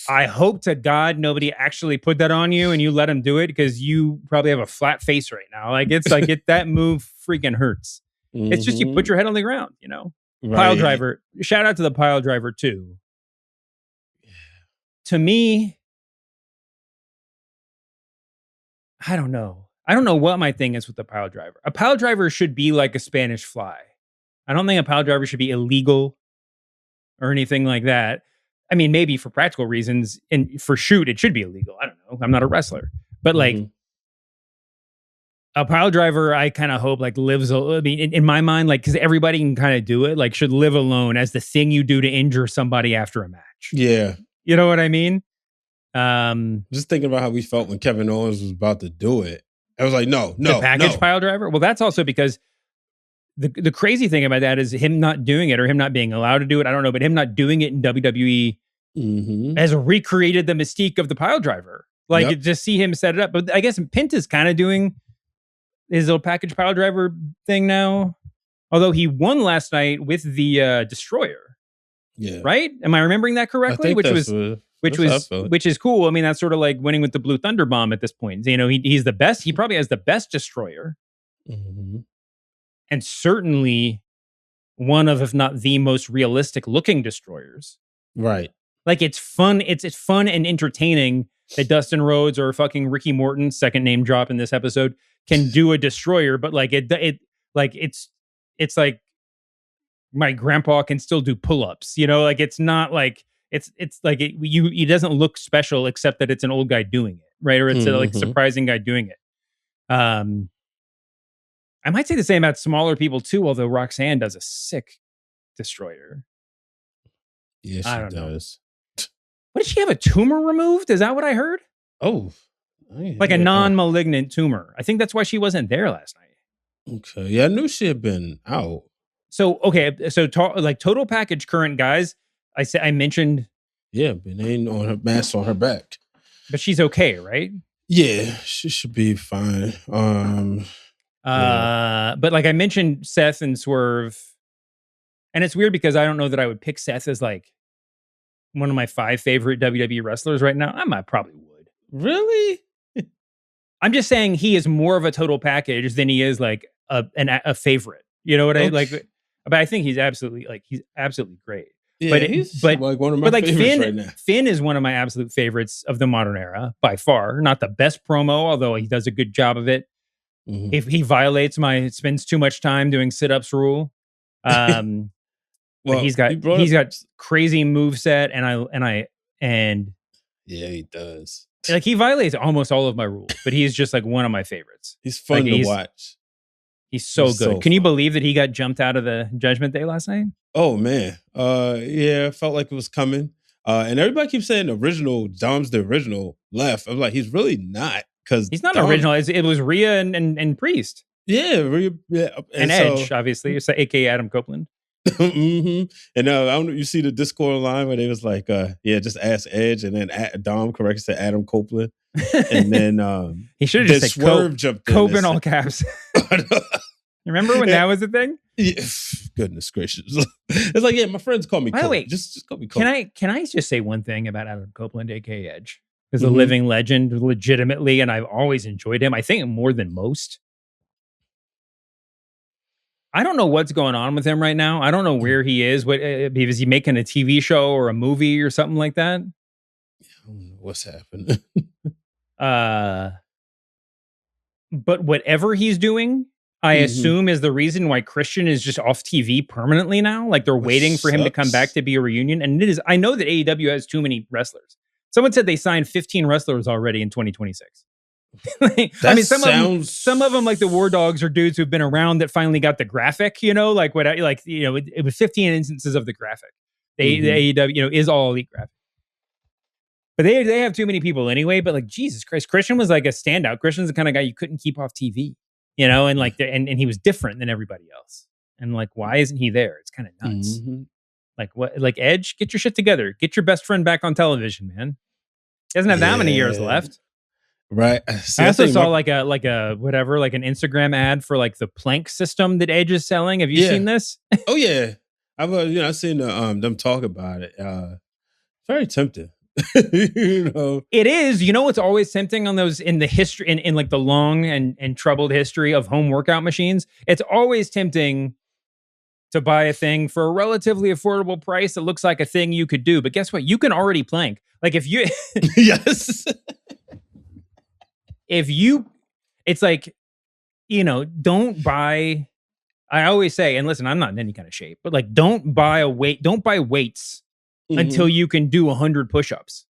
I hope to God nobody actually put that on you and you let him do it because you probably have a flat face right now. Like it's like that move freaking hurts. It's just you put your head on the ground. Right. Pile driver. Shout out to the pile driver too. To me. I don't know. I don't know what my thing is with the pile driver. A pile driver should be like a Spanish Fly. I don't think a pile driver should be illegal or anything like that. I mean, maybe for practical reasons and for shoot, it should be illegal. I don't know. I'm not a wrestler, but like a pile driver, I kind of hope like lives. I mean, in my mind, like, cause everybody can kind of do it, like should live alone as the thing you do to injure somebody after a match. Yeah. You know what I mean? Just thinking about how we felt when Kevin Owens was about to do it. I was like, no. The package pile driver. Well, that's also because the crazy thing about that is him not doing it or him not being allowed to do it. I don't know, but him not doing it in WWE has recreated the mystique of the pile driver. Like just see him set it up. But I guess Penta's kind of doing his little package pile driver thing now. Although he won last night with the Destroyer. Yeah. Right? Am I remembering that correctly? Which is cool. I mean, that's sort of like winning with the Blue Thunder Bomb at this point. He's the best. He probably has the best Destroyer. And certainly one of, if not the most realistic looking Destroyers. Right. Like it's fun. It's fun and entertaining that Dustin Rhodes or fucking Ricky Morton, second name drop in this episode, can do a Destroyer. But like it's like my grandpa can still do pull-ups. You know, like it's not like it's like it doesn't look special except that it's an old guy doing it, right? Or it's a like surprising guy doing it. I might say the same about smaller people too, although Roxanne does a sick destroyer. Yeah, she does. What did she have, a tumor removed? Is that what I heard? Oh, like a non-malignant tumor. I think that's why she wasn't there last night. Okay, yeah, I knew she had been out. So like total package current guys. I mentioned. Yeah, Benin on her mask on her back, but she's okay, right? Yeah, she should be fine. But like I mentioned, Seth and Swerve, and it's weird because I don't know that I would pick Seth as like one of my 5 favorite WWE wrestlers right now. I probably would. Really? I'm just saying he is more of a total package than he is like a favorite. You know what I like? But I think he's absolutely great. Yeah, he's like one of my favorites right now. Finn is one of my absolute favorites of the modern era by far. Not the best promo, although he does a good job of it. If he violates my spends too much time doing sit-ups rule. Well, he's got crazy moveset and yeah, he does. Like he violates almost all of my rules, but he's just like one of my favorites. He's fun to watch. He's so good. Can you believe that he got jumped out of the Judgment Day last night? Oh man. Yeah, felt like it was coming. And everybody keeps saying Dom's the original left. I'm like, he's really not, because he's not original. It was Rhea and Priest. Yeah, Rhea, and Edge, obviously. It's aka Adam Copeland. And I don't know, you see the Discord line where they was like, just ask Edge, and then Dom corrects to Adam Copeland, and then he should have just said Swerve jumped Cope in all caps. Remember when that was the thing? Yeah, goodness gracious! It's like, yeah, my friends call me. By the way, just call me Cope. Can I just say one thing about Adam Copeland, aka Edge? He's a living legend, legitimately, and I've always enjoyed him. I think more than most. I don't know what's going on with him right now. I don't know where he is. What is he making a TV show or a movie or something like that? I don't know what's happening. But whatever he's doing, I assume is the reason why Christian is just off TV permanently now. Like they're waiting for him to come back to be a reunion. And it is. I know that AEW has too many wrestlers. Someone said they signed 15 wrestlers already in 2026. I mean, some of them, like the War Dogs, are dudes who've been around that finally got the graphic. You know, like what? Like it was 15 instances of the graphic. The AEW, is all elite graphic. But they have too many people anyway. But like Jesus Christ, Christian was like a standout. Christian's the kind of guy you couldn't keep off TV. And like and he was different than everybody else. And like, why isn't he there? It's kind of nuts. Like what? Like Edge, get your shit together. Get your best friend back on television, man. He doesn't have that many years left. Right. I also saw like an Instagram ad for like the plank system that Edge is selling. Have you seen this? Oh yeah, I've seen them talk about it. Very tempting. It is. It's always tempting on those in the history in like the long and troubled history of home workout machines. It's always tempting to buy a thing for a relatively affordable price that looks like a thing you could do. But guess what? You can already plank. Like if you yes. It's like, don't buy, I always say, and listen, I'm not in any kind of shape, but like, don't buy weights until you can do 100 push-ups,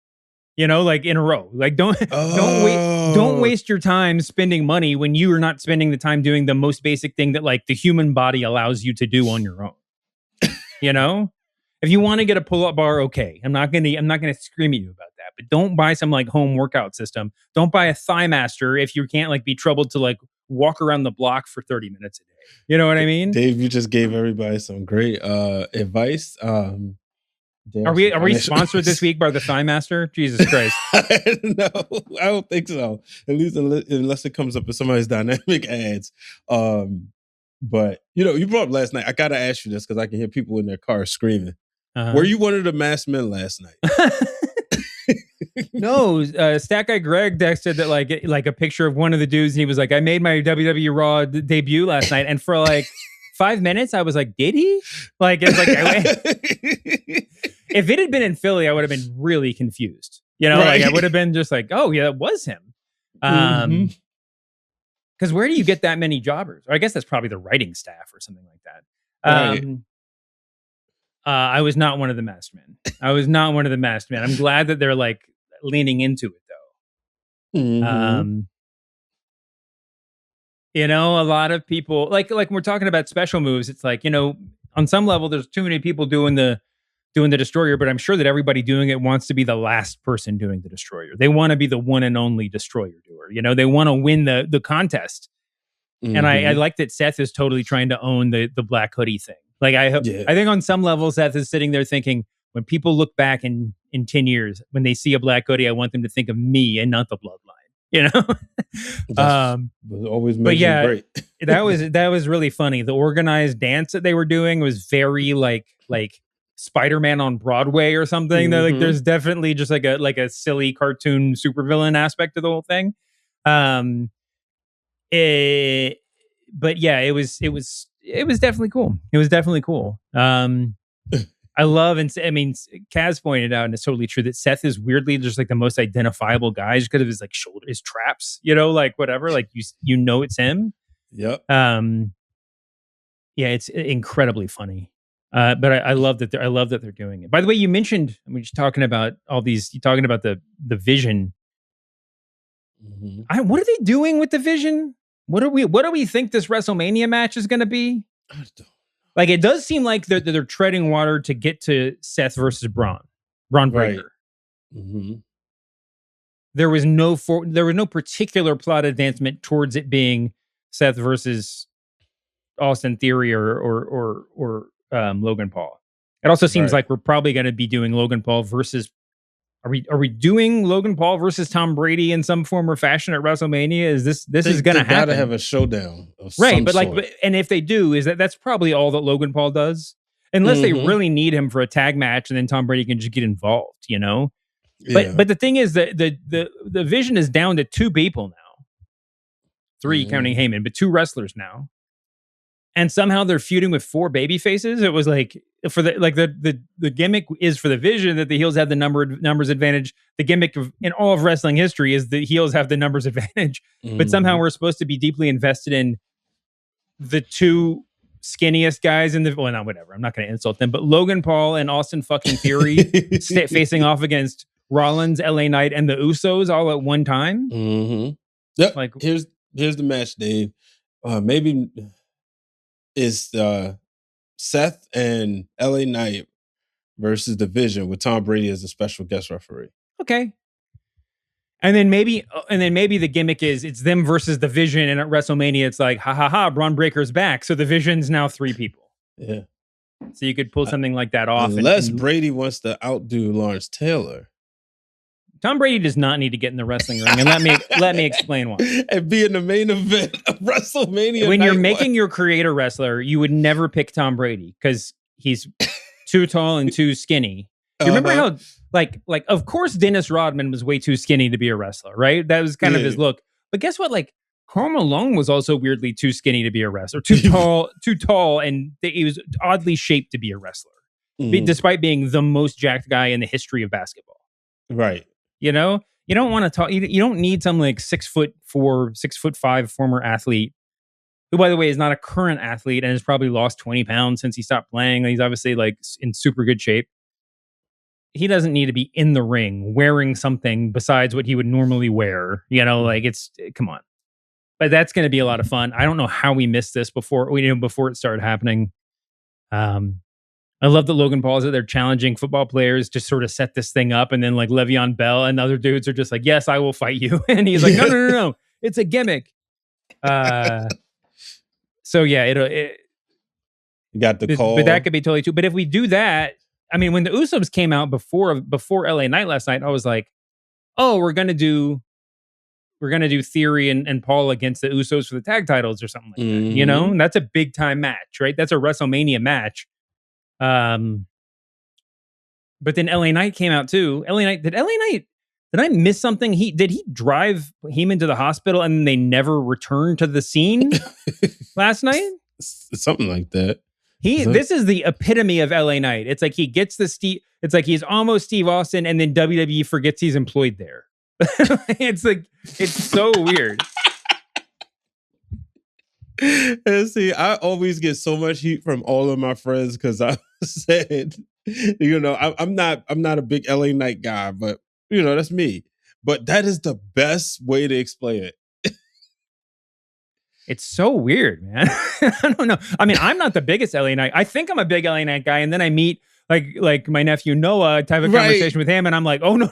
like in a row. Like don't waste your time spending money when you are not spending the time doing the most basic thing that like the human body allows you to do on your own. If you want to get a pull-up bar, okay. I'm not gonna scream at you about that. But don't buy some like home workout system. Don't buy a Thigh Master if you can't like be troubled to like walk around the block for 30 minutes a day. You know what I mean? Dave, you just gave everybody some great advice. Are we sponsored this week by the Thigh Master? Jesus Christ. No, I don't think so. At least unless it comes up in somebody's dynamic ads. But you brought up last night. I gotta ask you this because I can hear people in their cars screaming. Were you one of the masked men last night? No, Stat Guy Greg texted that like a picture of one of the dudes, and he was like, "I made my WWE Raw debut last night," and for like 5 minutes, I was like, "Did he?" Like, it's like, if it had been in Philly, I would have been really confused. Like I would have been just like, "Oh yeah, that was him." Because where do you get that many jobbers? Or I guess that's probably the writing staff or something like that. I was not one of the masked men. I'm glad that they're like leaning into it though. Mm-hmm. A lot of people like when we're talking about special moves, it's like, on some level there's too many people doing the destroyer, but I'm sure that everybody doing it wants to be the last person doing the destroyer. They want to be the one and only destroyer doer. They want to win the contest. Mm-hmm. And I like that Seth is totally trying to own the black hoodie thing. Like I think on some level Seth is sitting there thinking, when people look back in 10 years, when they see a black hoodie, I want them to think of me and not the bloodline. Was always great. that was really funny. The organized dance that they were doing was very like Spider-Man on Broadway or something. Mm-hmm. Like there's definitely just like a silly cartoon supervillain aspect to the whole thing. But yeah, it was definitely cool. It was definitely cool. I love, and I mean, Kaz pointed out, and it's totally true, that Seth is weirdly just like the most identifiable guy just because of his like shoulder, his traps, like whatever, like it's him. Yep. Yeah, it's incredibly funny. But I love that they're doing it. By the way, you mentioned, just talking about all these, you're talking about the Vision. Mm-hmm. What are they doing with the Vision? What do we think this WrestleMania match is going to be? Like, it does seem like they're treading water to get to Seth versus Braun Breaker. Right. Mm-hmm. There was no particular plot advancement towards it being Seth versus Austin Theory or Logan Paul. It also seems like we're probably going to be doing Logan Paul versus. Are we doing Logan Paul versus Tom Brady in some form or fashion at WrestleMania? Is this is going to happen? Got to have a showdown of right? Some but sort. like, and if they do, that's probably all that Logan Paul does, unless they really need him for a tag match, and then Tom Brady can just get involved, But the thing is that the Vision is down to 2 people now, 3 counting Heyman, but 2 wrestlers now. And somehow they're feuding with 4 baby faces. It was like, for the gimmick is for the Vision that the heels have the numbers advantage. The gimmick in all of wrestling history is the heels have the numbers advantage. But somehow we're supposed to be deeply invested in the 2 skinniest guys in the, well, not whatever. I'm not going to insult them, but Logan Paul and Austin fucking Theory facing off against Rollins, LA Knight, and the Usos all at one time. Mm-hmm. Yep. Like, here's the match, Dave. Maybe it's Seth and LA Knight versus the Vision with Tom Brady as a special guest referee. Okay. And then maybe the gimmick is it's them versus the Vision, and at WrestleMania it's like, ha ha ha, Braun Breaker's back, so the Vision's now 3 people. Yeah. So you could pull something like that off. Unless Brady wants to outdo Lawrence Taylor. Tom Brady does not need to get in the wrestling ring, and let me explain why. And be in the main event of WrestleMania. When you're making your creator wrestler, you would never pick Tom Brady because he's too tall and too skinny. You remember how, like, of course, Dennis Rodman was way too skinny to be a wrestler, right? That was kind of his look. But guess what? Like, Karl Malone was also weirdly too skinny to be a wrestler, too tall, and he was oddly shaped to be a wrestler, despite being the most jacked guy in the history of basketball. Right. You don't want to talk. You don't need some like 6'4", 6'5" former athlete, who, by the way, is not a current athlete and has probably lost 20 pounds since he stopped playing. He's obviously like in super good shape. He doesn't need to be in the ring wearing something besides what he would normally wear. Come on. But that's going to be a lot of fun. I don't know how we missed this before it started happening. I love that Logan Paul is out there challenging football players to sort of set this thing up, and then like Le'Veon Bell and other dudes are just like, "Yes, I will fight you," and he's like, "No, it's a gimmick." So yeah, you got the call, but that could be totally true. But if we do that, I mean, when the Usos came out before LA Knight last night, I was like, "Oh, we're gonna do Theory and Paul against the Usos for the tag titles or something like that." And that's a big time match, right? That's a WrestleMania match. But then LA Knight came out too. Did I miss something? Did he drive Heyman to the hospital and they never returned to the scene last night? Something like that. This is the epitome of LA Knight. It's like he gets it's like he's almost Steve Austin, and then WWE forgets he's employed there. It's like, it's so weird. And see, I always get so much heat from all of my friends because said, I'm not a big LA Knight guy, but that's me. But that is the best way to explain it. It's so weird, man. I don't know. I mean, I'm not the biggest LA Knight. I think I'm a big LA Knight guy, and then I meet like my nephew Noah, type of conversation with him, and I'm like, oh no,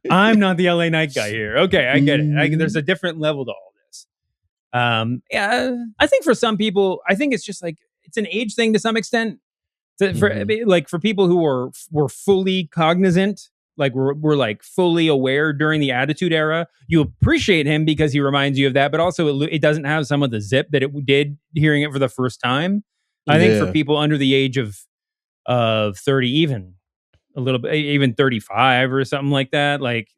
I'm not the LA Knight guy here. Okay, I get it. There's a different level to all this. Yeah, I think for some people, I think it's just like it's an age thing to some extent. For people who were fully cognizant. Like we're like fully aware during the Attitude Era. You appreciate him because he reminds you of that, but also it doesn't have some of the zip that it did hearing it for the first time. I think for people under the age of 30, even a little bit, even 35 or something like that, like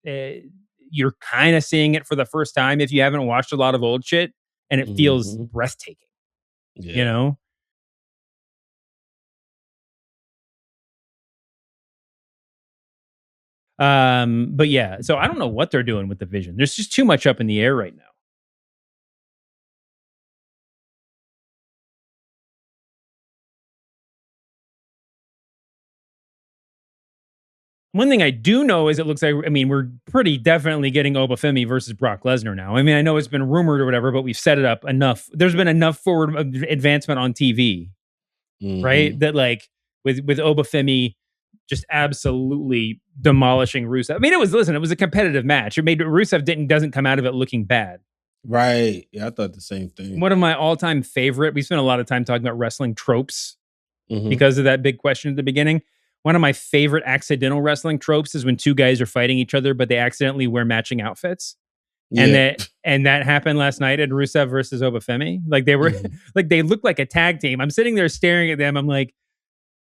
you're kind of seeing it for the first time if you haven't watched a lot of old shit, and it feels breathtaking. Yeah. You know. But yeah, so I don't know what they're doing with the vision. There's just too much up in the air right now. One thing I do know is it looks like, I mean, we're pretty definitely getting Obafemi versus Brock Lesnar now. I mean, I know it's been rumored or whatever, but we've set it up enough. There's been enough forward advancement on TV, right? That like with Obafemi just absolutely demolishing Rusev. I mean, it was a competitive match. It made Rusev doesn't come out of it looking bad. Right. Yeah, I thought the same thing. One of my all-time favorite, we spent a lot of time talking about wrestling tropes because of that big question at the beginning. One of my favorite accidental wrestling tropes is when two guys are fighting each other, but they accidentally wear matching outfits. Yeah. And that happened last night at Rusev versus Obafemi. Like they were like they looked like a tag team. I'm sitting there staring at them. I'm like,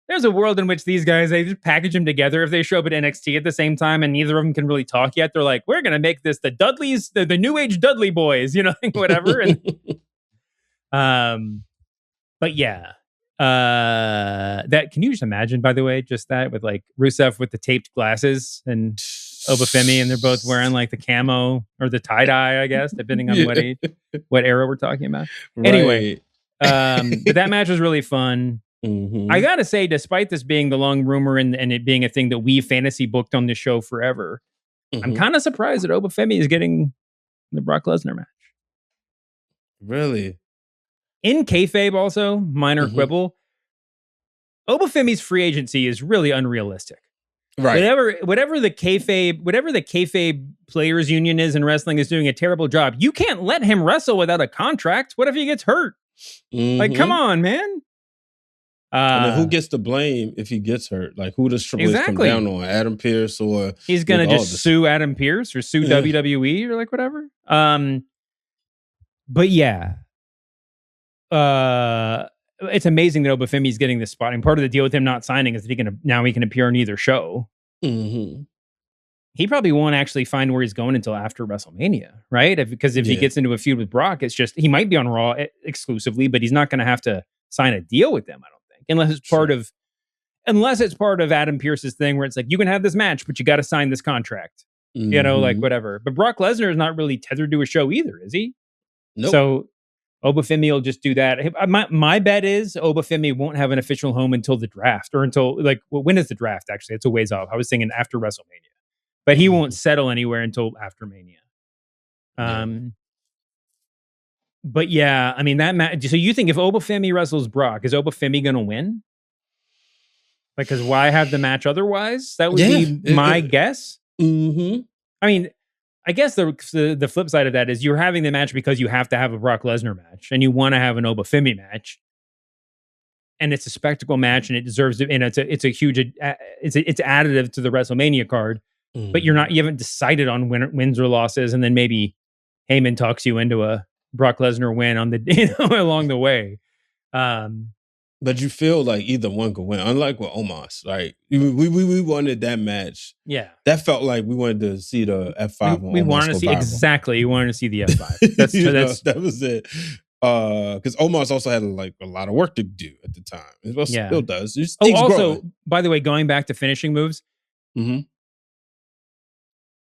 there's a world in which these guys, they just package them together if they show up at NXT at the same time and neither of them can really talk yet. They're like, we're going to make this the Dudleys, the New Age Dudley boys, whatever. And, but yeah, that, can you just imagine, by the way, just that with like Rusev with the taped glasses and Obafemi, and they're both wearing like the camo or the tie-dye, I guess, depending on what era we're talking about. Right. Anyway, but that match was really fun. I gotta say, despite this being the long rumor and it being a thing that we fantasy booked on this show forever, I'm kind of surprised that Obafemi is getting the Brock Lesnar match. Really? In kayfabe, also, minor quibble, Obafemi's free agency is really unrealistic. Right. Whatever the kayfabe players union is in wrestling is doing a terrible job. You can't let him wrestle without a contract. What if he gets hurt? Like, come on, man. And then who gets the blame if he gets hurt? Like, who does Triple H come down on? Adam Pearce, or he's gonna just sue Adam Pearce or sue WWE or like whatever. But yeah, it's amazing that Obafemi's getting this spot, and part of the deal with him not signing is that he can appear on either show. He probably won't actually find where he's going until after WrestleMania, right? Because if he gets into a feud with Brock, it's just he might be on Raw exclusively, but he's not going to have to sign a deal with them, I don't think, unless it's part of Adam Pearce's thing where it's like, you can have this match, but you got to sign this contract, like whatever. But Brock Lesnar is not really tethered to a show either, is he? Nope. So Obafemi will just do that. My bet is Obafemi won't have an official home until the draft, or until when is the draft? Actually, it's a ways off. I was thinking after WrestleMania, but he won't settle anywhere until after Mania. But yeah, I mean that match. So you think if Obafemi wrestles Brock, is Obafemi going to win? Because why have the match otherwise? That would be my guess. I mean, I guess the flip side of that is you're having the match because you have to have a Brock Lesnar match and you want to have an Obafemi match, and it's a spectacle match and it deserves it. And it's a huge it's additive to the WrestleMania card. But you haven't decided on wins or losses, and then maybe Heyman talks you into a Brock Lesnar win on the along the way. But you feel like either one could win. Unlike with Omos, like we wanted that match. Yeah, that felt like we wanted to see the F5. We wanted to see exactly. You wanted to see the F5. That was it. Because Omos also had a lot of work to do at the time. It still does. Also, by the way, going back to finishing moves.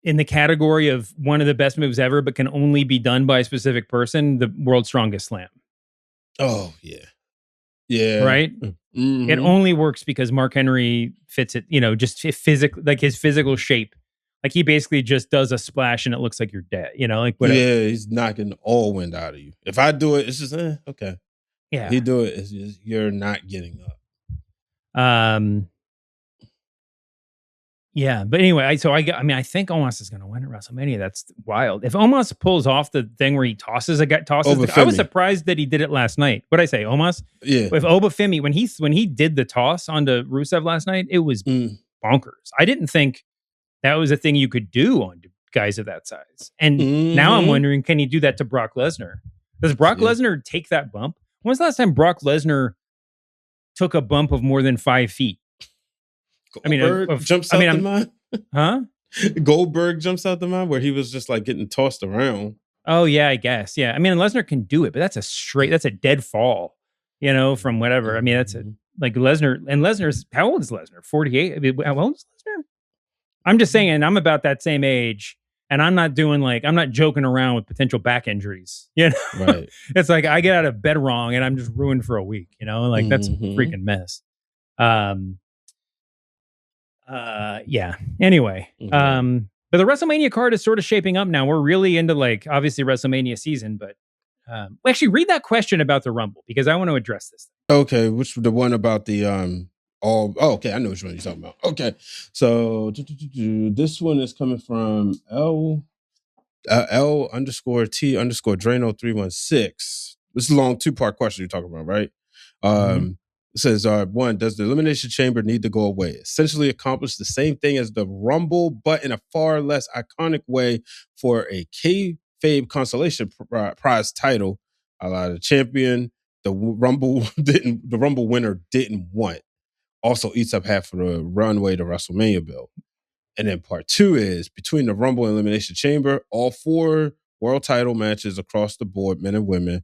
In the category of one of the best moves ever, but can only be done by a specific person, the World's Strongest Slam. Oh, yeah. Yeah. Right? It only works because Mark Henry fits it, just physically, like his physical shape. Like he basically just does a splash and it looks like you're dead, like whatever. Yeah, he's knocking all wind out of you. If I do it, it's just okay. Yeah. He do it, it's just you're not getting up. Yeah, but anyway, I think Omos is going to win at WrestleMania. That's wild. If Omos pulls off the thing where he tosses, I was surprised that he did it last night. What'd I say, Omos? Yeah. If Obafemi, when he did the toss onto Rusev last night, it was bonkers. I didn't think that was a thing you could do on guys of that size. And now I'm wondering, can he do that to Brock Lesnar? Does Brock Lesnar take that bump? When was the last time Brock Lesnar took a bump of more than 5 feet? Goldberg jumps out the mind. Huh? Goldberg jumps out the mind where he was just like getting tossed around. Oh yeah, I guess. Yeah. Lesnar can do it, but that's a dead fall, from whatever. That's like Lesnar, and Lesnar's, how old is Lesnar? 48? How old is Lesnar? I'm just saying, I'm about that same age, and I'm not joking around with potential back injuries. Right. It's like I get out of bed wrong and I'm just ruined for a week, that's a freaking mess. Yeah. Anyway, but the WrestleMania card is sort of shaping up now. We're really into obviously WrestleMania season, but actually read that question about the Rumble because I want to address this. Okay, which the one about the okay, I know which one you're talking about. Okay, so this one is coming from L _T _Drano 316. This is a long 2-part question you're talking about, right? It says, one, does the Elimination Chamber need to go away? Essentially accomplish the same thing as the Rumble, but in a far less iconic way for a kayfabe consolation prize title. The champion, the Rumble winner didn't want. Also eats up half of the runway to WrestleMania bill. And then part 2 is between the Rumble and Elimination Chamber, all 4 world title matches across the board, men and women,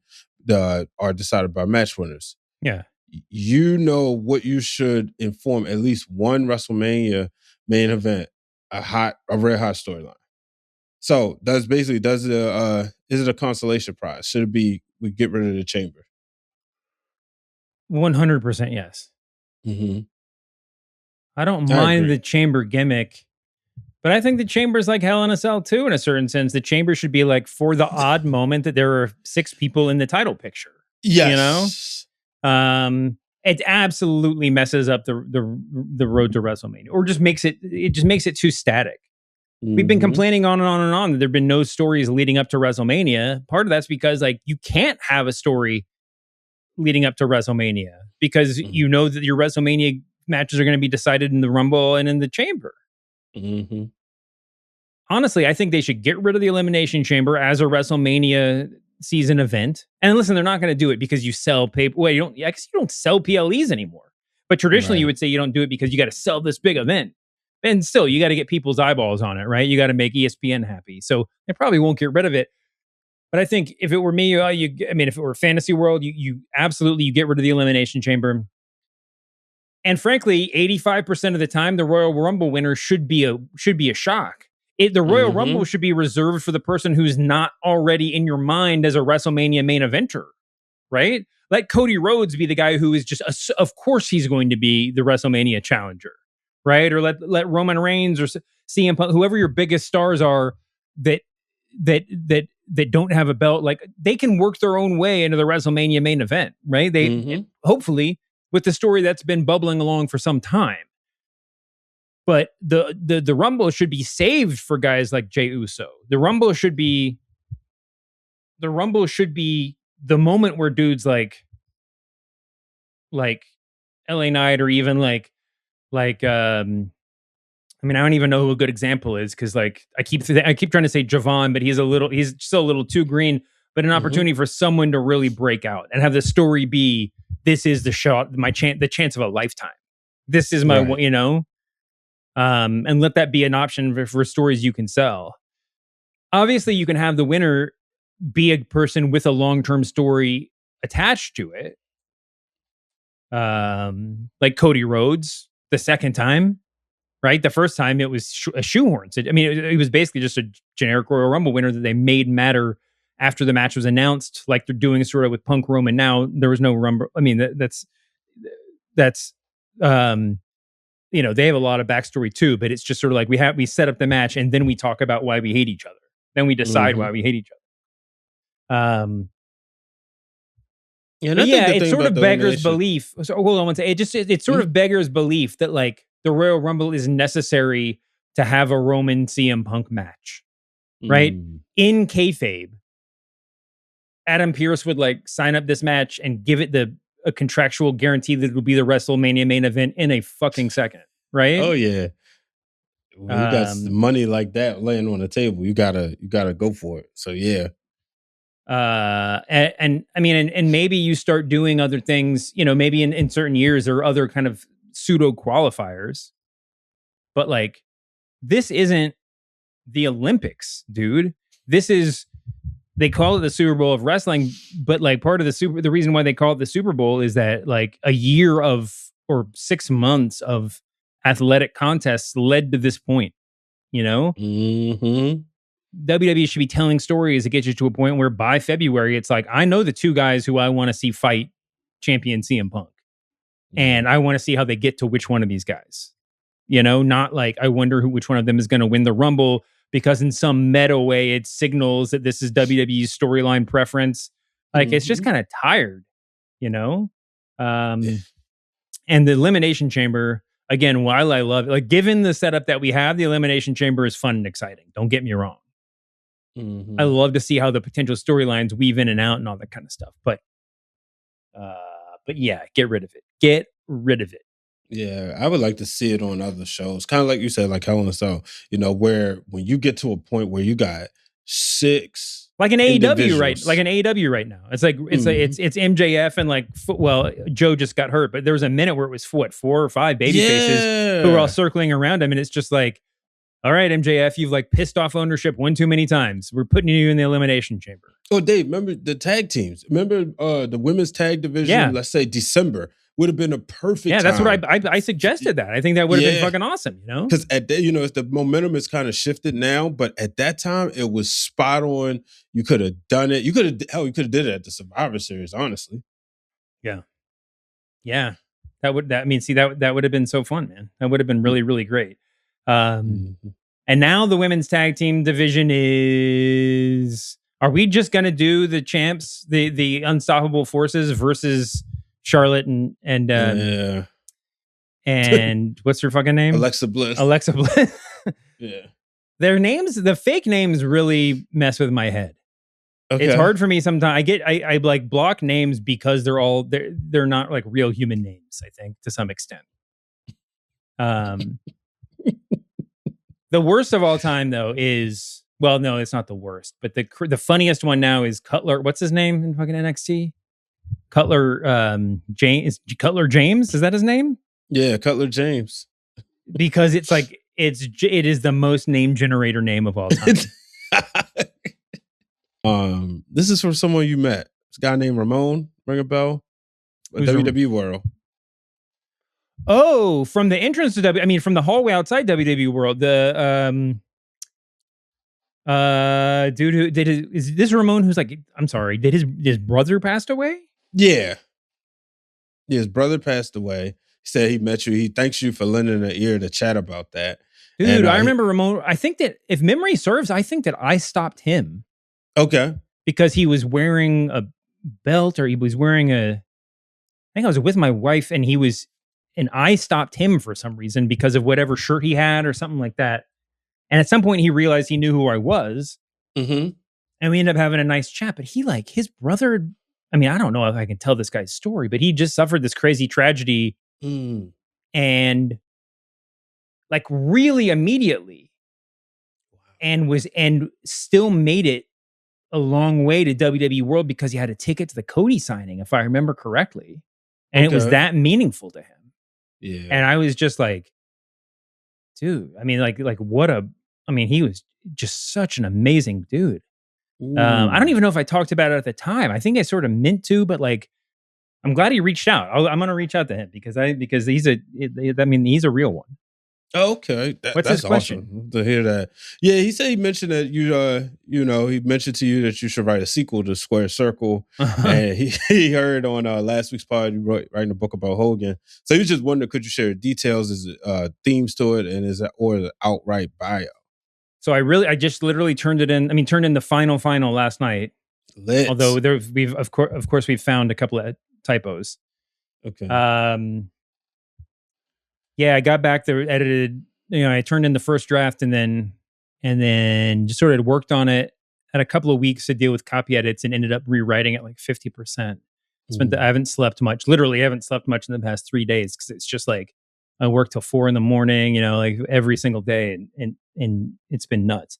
are decided by match winners. Yeah. What you should inform at least one WrestleMania main event, a red hot storyline. So is it a consolation prize? Should it be we get rid of the chamber? 100% yes. I don't mind the chamber gimmick, but I think the chamber is like Hell in a Cell too, in a certain sense. The chamber should be like for the odd moment that there are 6 people in the title picture. Yes. It absolutely messes up the road to WrestleMania, or just makes it too static. We've been complaining on and on and on that there've been no stories leading up to WrestleMania. Part of that's because you can't have a story leading up to WrestleMania because that your WrestleMania matches are going to be decided in the Rumble and in the Chamber. Honestly, I think they should get rid of the Elimination Chamber as a WrestleMania season event. And listen, they're not going to do it because you sell paper. Well, you don't sell PLEs anymore. But traditionally, you would say you don't do it because you got to sell this big event. And still, you got to get people's eyeballs on it, right? You got to make ESPN happy. So they probably won't get rid of it. But I think if it were me, if it were Fantasy World, you absolutely get rid of the Elimination Chamber. And frankly, 85% of the time, the Royal Rumble winner should be a shock. The Royal Rumble should be reserved for the person who's not already in your mind as a WrestleMania main eventer, right? Let Cody Rhodes be the guy who is just, of course, he's going to be the WrestleMania challenger, right? Or let Roman Reigns or CM Punk, whoever your biggest stars are that don't have a belt, they can work their own way into the WrestleMania main event, right? They hopefully with the story that's been bubbling along for some time. But the Rumble should be saved for guys like Jey Uso. The Rumble should be the moment where dudes like LA Knight, or even I don't even know who a good example is, because I keep trying to say Javon, but he's still a little too green. But an opportunity for someone to really break out and have the story be, this is the shot, the chance of a lifetime. This is my, and let that be an option for stories you can sell. Obviously, you can have the winner be a person with a long-term story attached to it. Like Cody Rhodes, the second time, right? The first time it was a shoehorn. It was basically just a generic Royal Rumble winner that they made matter after the match was announced, like they're doing sort of with Punk Roman now. There was no Rumble. you know, they have a lot of backstory too, but it's just sort of like we set up the match and then we talk about why we hate each other. Then we decide why we hate each other. Yeah, but yeah, it sort of beggars belief. So hold on one second. It sort of beggars belief that like the Royal Rumble is necessary to have a Roman CM Punk match, right? In kayfabe, Adam Pearce would like sign up this match and give it a contractual guarantee that it will be the WrestleMania main event in a fucking second, right? Oh yeah. When you got money like that laying on the table, you gotta go for it. So yeah. And I mean, and maybe you start doing other things, you know, maybe in certain years there are other kind of pseudo qualifiers, but like this isn't the Olympics, dude. This is, they call it the Super Bowl of wrestling, but like part of the reason why they call it the Super Bowl is that like a year of or 6 months of athletic contests led to this point, you know? WWE should be telling stories that get you to a point where by February, it's like, I know the two guys who I want to see fight champion CM Punk. And I want to see how they get to which one of these guys. You know, not like, I wonder which one of them is going to win the Rumble because in some meta way, it signals that this is WWE's storyline preference. Like, it's just kind of tired, you know? And the Elimination Chamber, again, while I love it, like, given the setup that we have, the Elimination Chamber is fun and exciting. Don't get me wrong. I love to see how the potential storylines weave in and out and all that kind of stuff. But yeah, get rid of it. Get rid of it. Yeah, I would like to see it on other shows. Kind of like you said, like Hell in a Cell, you know, where when you get to a point where you got 6 like an AEW right now. It's like it's MJF and like well, Joe just got hurt, but there was a minute where it was 4 or 5 baby faces who were all circling around him, and it's just like, all right, MJF, you've like pissed off ownership one too many times. We're putting you in the Elimination Chamber. Oh, Dave, remember the tag teams? Remember the women's tag division? Yeah. Let's say December would have been a perfect time. That's what I suggested that. I think that would have been fucking awesome, you know? Because at that, you know, the momentum is kind of shifted now, but at that time it was spot on. You could have done it. You could have did it at the Survivor Series, honestly. Yeah. Yeah. That would have been so fun, man. That would have been really, really great. And now the women's tag team division is, are we just going to do the champs, the Unstoppable Forces versus Charlotte and what's her fucking name? Alexa Bliss. Yeah. Their names, the fake names really mess with my head. Okay. It's hard for me sometimes. I like block names because they're not like real human names, I think, to some extent. The worst of all time, though, is, well, no, it's not the worst, but the funniest one now is Cutler. What's his name in fucking NXT? Cutler James. Cutler James, is that his name? Yeah, Cutler James. Because it's like it is the most name generator name of all time. This is from someone you met. This guy named Ramon. Ring a bell? WWE World. Oh, from the entrance to from the hallway outside WWE World. The dude who did is this Ramon who's like, I'm sorry, did his brother passed away? Yeah. His brother passed away. He said he met you. He thanks you for lending an ear to chat about that. Dude, and, I remember Ramon. I think that if memory serves, I think that I stopped him. Okay. Because he was wearing a belt, or he was wearing I think I was with my wife, and I stopped him for some reason because of whatever shirt he had or something like that. And at some point he realized he knew who I was. And we ended up having a nice chat, but his brother, I mean, I don't know if I can tell this guy's story, but he just suffered this crazy tragedy and like really immediately and still made it a long way to WWE World because he had a ticket to the Cody signing, if I remember correctly. And it was that meaningful to him. Yeah. And I was just like, dude, I mean, he was just such an amazing dude. I don't even know if I talked about it at the time. I think I sort of meant to, but like, I'm glad he reached out. I'm going to reach out to him because he's a real one. Oh, okay. What's his That's question? awesome to hear that. Yeah, he said he mentioned that he mentioned to you that you should write a sequel to Square Circle. And he heard on last week's pod you writing a book about Hogan. So he was just wondering, could you share details? Is it themes to it, and is that or the outright bio? So I just literally turned in the final last night. Lit. Although we've of course we've found a couple of typos. Okay. Yeah, I got back there, edited. I turned in the first draft, and then just sort of worked on it. Had a couple of weeks to deal with copy edits, and ended up rewriting it like 50%. I haven't slept much. Literally, I haven't slept much in the past 3 days because it's just like I work till 4 a.m. Like every single day, and it's been nuts.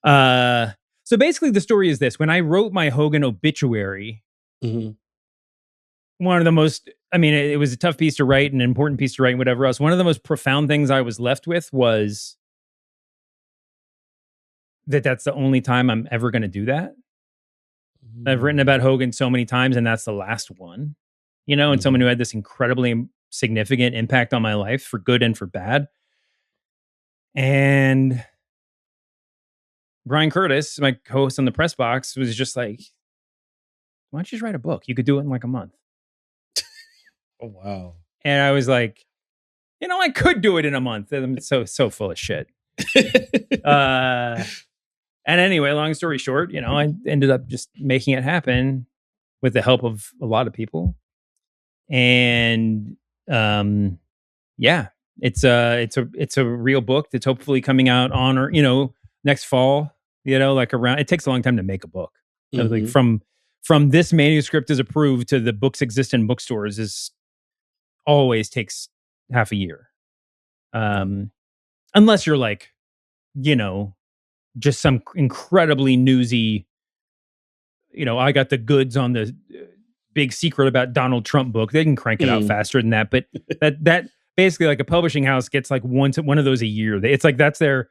So basically, the story is this: when I wrote my Hogan obituary. One of the most, it was a tough piece to write, an important piece to write, and whatever else. One of the most profound things I was left with was that's the only time I'm ever going to do that. I've written about Hogan so many times, and that's the last one, and someone who had this incredibly significant impact on my life for good and for bad. And Brian Curtis, my co-host on the Press Box, was just like, why don't you just write a book? You could do it in like a month. Oh, wow. And I was like, I could do it in a month. I'm so full of shit. And anyway, long story short, I ended up just making it happen with the help of a lot of people. And yeah, it's a real book that's hopefully coming out on or next fall. Like around. It takes a long time to make a book. Like from this manuscript is approved to the books exist in bookstores is always takes half a year. Unless you're like, just some incredibly newsy, I got the goods on the big secret about Donald Trump book. They can crank it out faster than that. But that basically like a publishing house gets like one of those a year. It's like, that's their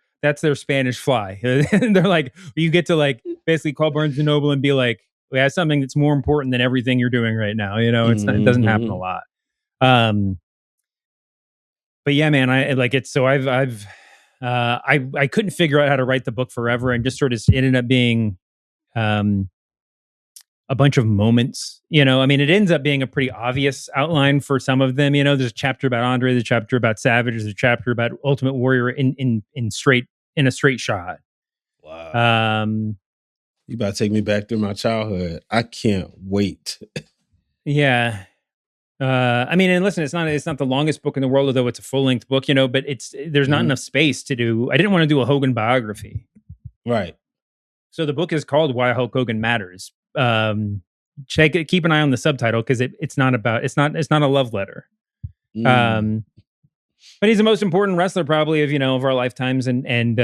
Spanish fly. And they're like, you get to like basically call Barnes and Noble and be like, we have something that's more important than everything you're doing right now. It doesn't happen a lot. But yeah, man, I couldn't figure out how to write the book forever, and just sort of ended up being a bunch of moments. It ends up being a pretty obvious outline for some of them. There's a chapter about Andre, there's a chapter about Savage, there's a chapter about Ultimate Warrior in a straight shot. Wow. You about to take me back through my childhood. I can't wait. Yeah. And listen, it's not the longest book in the world, although it's a full-length book, but there's not enough space to do. I didn't want to do a Hogan biography. Right. So the book is called Why Hulk Hogan Matters. Check it, keep an eye on the subtitle because it's not a love letter. But he's the most important wrestler probably of our lifetimes, and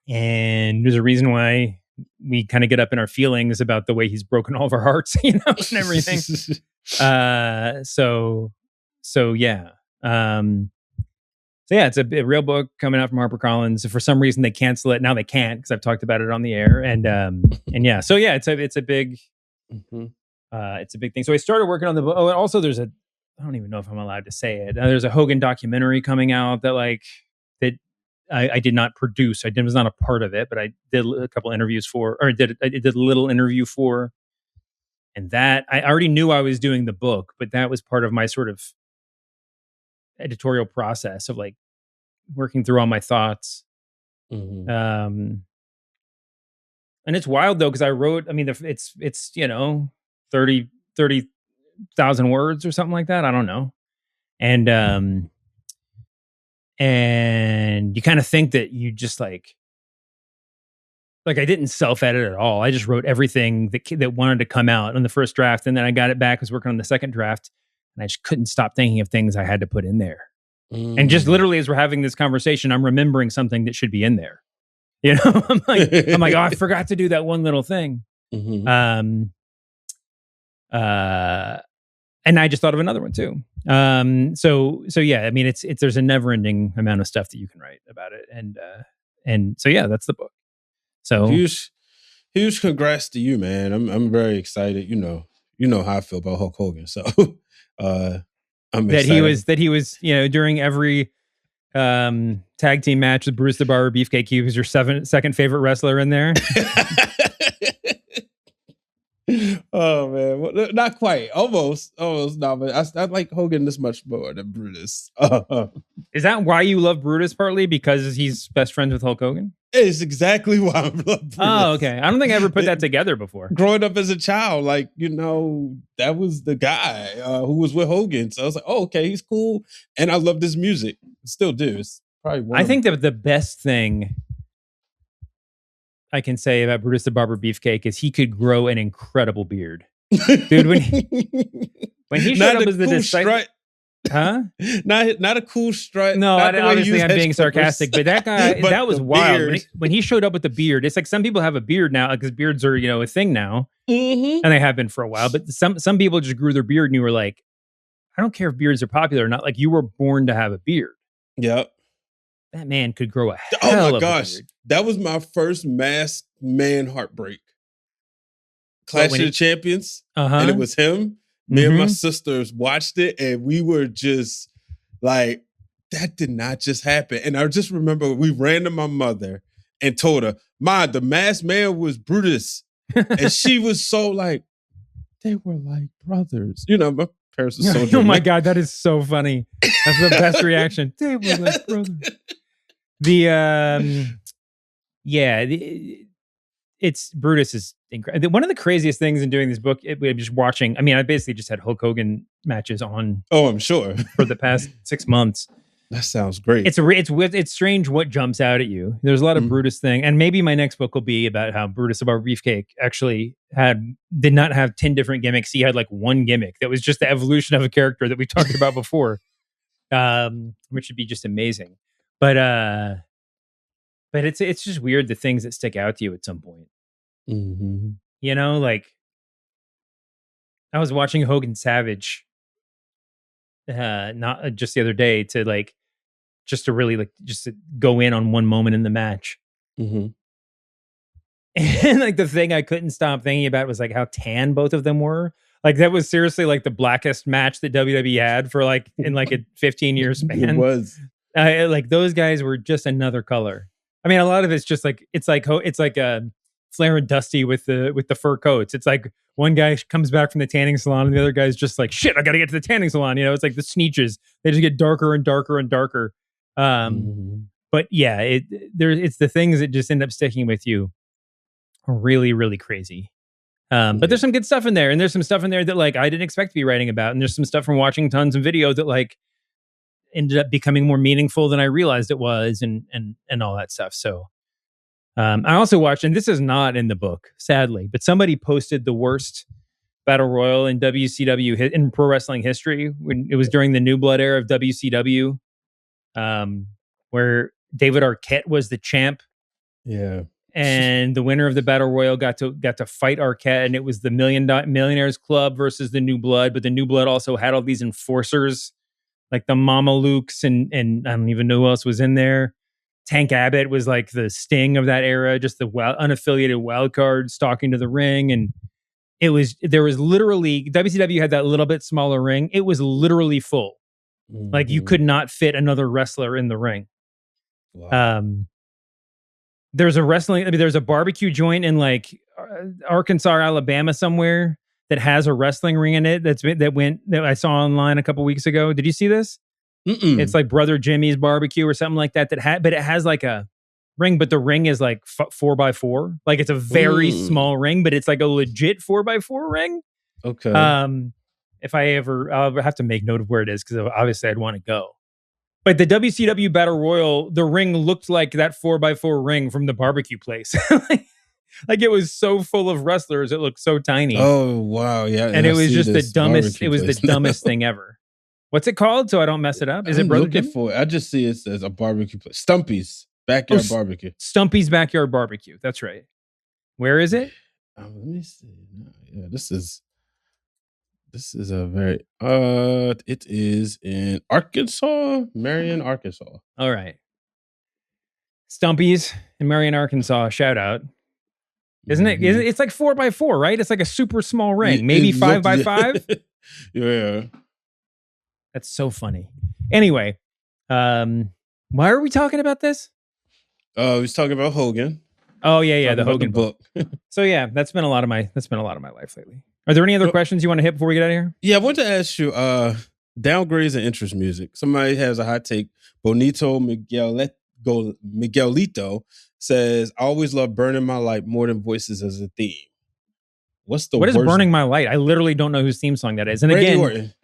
there's a reason why we kind of get up in our feelings about the way he's broken all of our hearts, and everything. So yeah. So yeah, it's a real book coming out from HarperCollins. If for some reason they cancel it, now they can't because I've talked about it on the air. And yeah, so yeah, it's a big thing. So I started working on the book. Oh, and also I don't even know if I'm allowed to say it. There's a Hogan documentary coming out that I did not produce. I was not a part of it, but I did a couple interviews for, or I did a little interview for. And that I already knew I was doing the book, but that was part of my sort of editorial process of like working through all my thoughts. And it's wild though, because I wrote, it's 30,000 words or something like that. I don't know. And you kind of think that you just like I didn't self-edit at all. I just wrote everything that wanted to come out on the first draft. And then I got it back, was working on the second draft, and I just couldn't stop thinking of things I had to put in there. And just literally as we're having this conversation, I'm remembering something that should be in there. I'm like, oh, I forgot to do that one little thing. And I just thought of another one too. So yeah, there's a never-ending amount of stuff that you can write about it. And so yeah, that's the book. So huge congrats to you, man. I'm very excited. You know how I feel about Hulk Hogan. So I'm excited. That he was, during every tag team match with Bruce the Barber Beefcake. He was your second favorite wrestler in there. Oh man, well, not quite. Almost. No, but I like Hogan this much more than Brutus. Is that why you love Brutus? Partly because he's best friends with Hulk Hogan. It's exactly why I love Brutus. Oh, okay. I don't think I ever put that together before. Growing up as a child, like that was the guy who was with Hogan. So I was like, oh, okay, he's cool, and I love this music. Still do. It's probably I think that the best thing I can say about Brutus the Barber Beefcake is he could grow an incredible beard. Dude, when he showed up as the disciple, huh? Not a cool strut. No, obviously I'm being sarcastic, but that guy, that was wild. When he showed up with the beard, it's like some people have a beard now because beards are, a thing now, and they have been for a while. But some people just grew their beard, and you were like, I don't care if beards are popular or not. Like you were born to have a beard. Yep. That man could grow a hell Oh my of gosh, a beard. that was my first masked man heartbreak. Clash of the Champions, and it was him. Me and my sisters watched it, and we were just like, that did not just happen. And I just remember we ran to my mother and told her, Ma, the masked man was Brutus. And she was so like, they were like brothers. My parents were so dramatic. Oh my God, that is so funny. That's the best reaction. They were like brothers. It's Brutus is incredible. One of the craziest things in doing this book, I'm just watching. I mean, I basically just had Hulk Hogan matches on. Oh, I'm sure for the past 6 months. That sounds great. It's strange what jumps out at you. There's a lot of Brutus thing, and maybe my next book will be about how Brutus the Barber Beefcake actually did not have 10 different gimmicks. He had like one gimmick that was just the evolution of a character that we talked about before, which would be just amazing. But it's just weird the things that stick out to you at some point. Like I was watching Hogan Savage not just the other day to really just to go in on one moment in the match. And like the thing I couldn't stop thinking about was like how tan both of them were. Like that was seriously like the blackest match that WWE had for like in like a 15-year span. It was. Like those guys were just another color. I mean, a lot of it's just like it's like Flair and Dusty with the fur coats. It's like one guy comes back from the tanning salon and the other guy's just like, shit, I got to get to the tanning salon. It's like the Sneetches. They just get darker and darker and darker. But yeah, it's the things that just end up sticking with you are really, really crazy. But there's some good stuff in there, and there's some stuff in there that like I didn't expect to be writing about, and there's some stuff from watching tons of video that like ended up becoming more meaningful than I realized it was, and all that stuff. So I also watched, and this is not in the book, sadly, but somebody posted the worst battle royal in WCW in pro wrestling history when it was during the New Blood era of WCW, where David Arquette was the champ. Yeah. And the winner of the battle royal got to fight Arquette, and it was the Millionaires Club versus the New Blood. But the New Blood also had all these enforcers, like the Mamalukes, and I don't even know who else was in there. Tank Abbott was like the Sting of that era, just the unaffiliated wild card stalking to the ring, and there was literally WCW had that little bit smaller ring. It was literally full, like you could not fit another wrestler in the ring. Wow. There's a barbecue joint in like Arkansas or Alabama somewhere that has a wrestling ring in it that I saw online a couple weeks ago. Did you see this? It's like Brother Jimmy's Barbecue or something like that. But it has like a ring, but the ring is like 4x4. Like it's a very small ring, but it's like a legit 4x4 ring. Okay. I'll have to make note of where it is because obviously I'd want to go. But the WCW Battle Royal, the ring looked like that 4x4 ring from the barbecue place. Like it was so full of wrestlers, it looked so tiny. Oh wow, yeah. And it was just the dumbest. It was the dumbest thing ever. What's it called? So I don't mess it up. Is it Brother Jim? For it. I just see it as a barbecue place. Stumpy's Backyard Barbecue. Stumpy's Backyard Barbecue. That's right. Where is it? Let me see. Yeah, this is a very it is in Arkansas, Marion, Arkansas. All right. Stumpy's in Marion, Arkansas. Shout out. Isn't it? It's like 4x4, right? It's like a super small ring, maybe 5x5. Yeah. That's so funny. Anyway, Why are we talking about this? We was talking about Hogan. Oh yeah, the Hogan book. So yeah, that's been a lot of my life lately. Are there any other questions you want to hit before we get out of here? Yeah, I want to ask you downgrades and interest music. Somebody has a hot take. Bonito Miguelito says, I always love Burning My Light more than Voices as a theme. What is Burning My Light? I literally don't know whose theme song that is. And Randy again, Orton.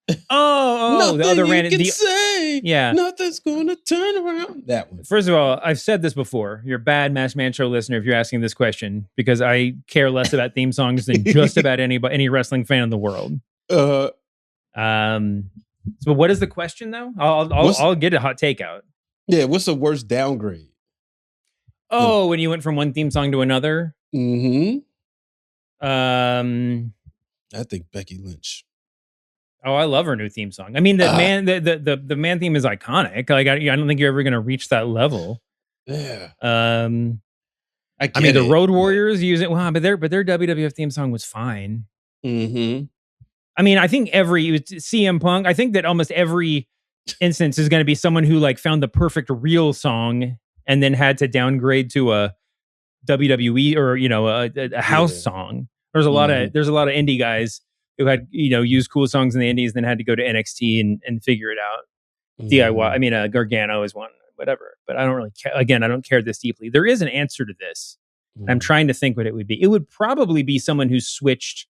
the other Randy. Say, yeah, nothing's gonna turn around. That one. First of all, I've said this before. You're a bad Masked Man Show listener if you're asking this question, because I care less about theme songs than just about any wrestling fan in the world. So what is the question though? I'll get a hot take out. Yeah, what's the worst downgrade? Oh, when you went from one theme song to another? Mm-hmm. I think Becky Lynch. Oh, I love her new theme song. I mean, the man theme is iconic. Like, I don't think you're ever going to reach that level. Yeah. I mean, the Road Warriors use it. Wow, but their WWF theme song was fine. Mm-hmm. I mean, I think CM Punk. I think that almost every instance is going to be someone who like found the perfect real song and then had to downgrade to a WWE or a house song. There's a lot of indie guys who had used cool songs in the indies, then had to go to NXT and figure it out. DIY. I mean, Gargano is one, whatever. But I don't really care. Again, I don't care this deeply. There is an answer to this. I'm trying to think what it would be. It would probably be someone who switched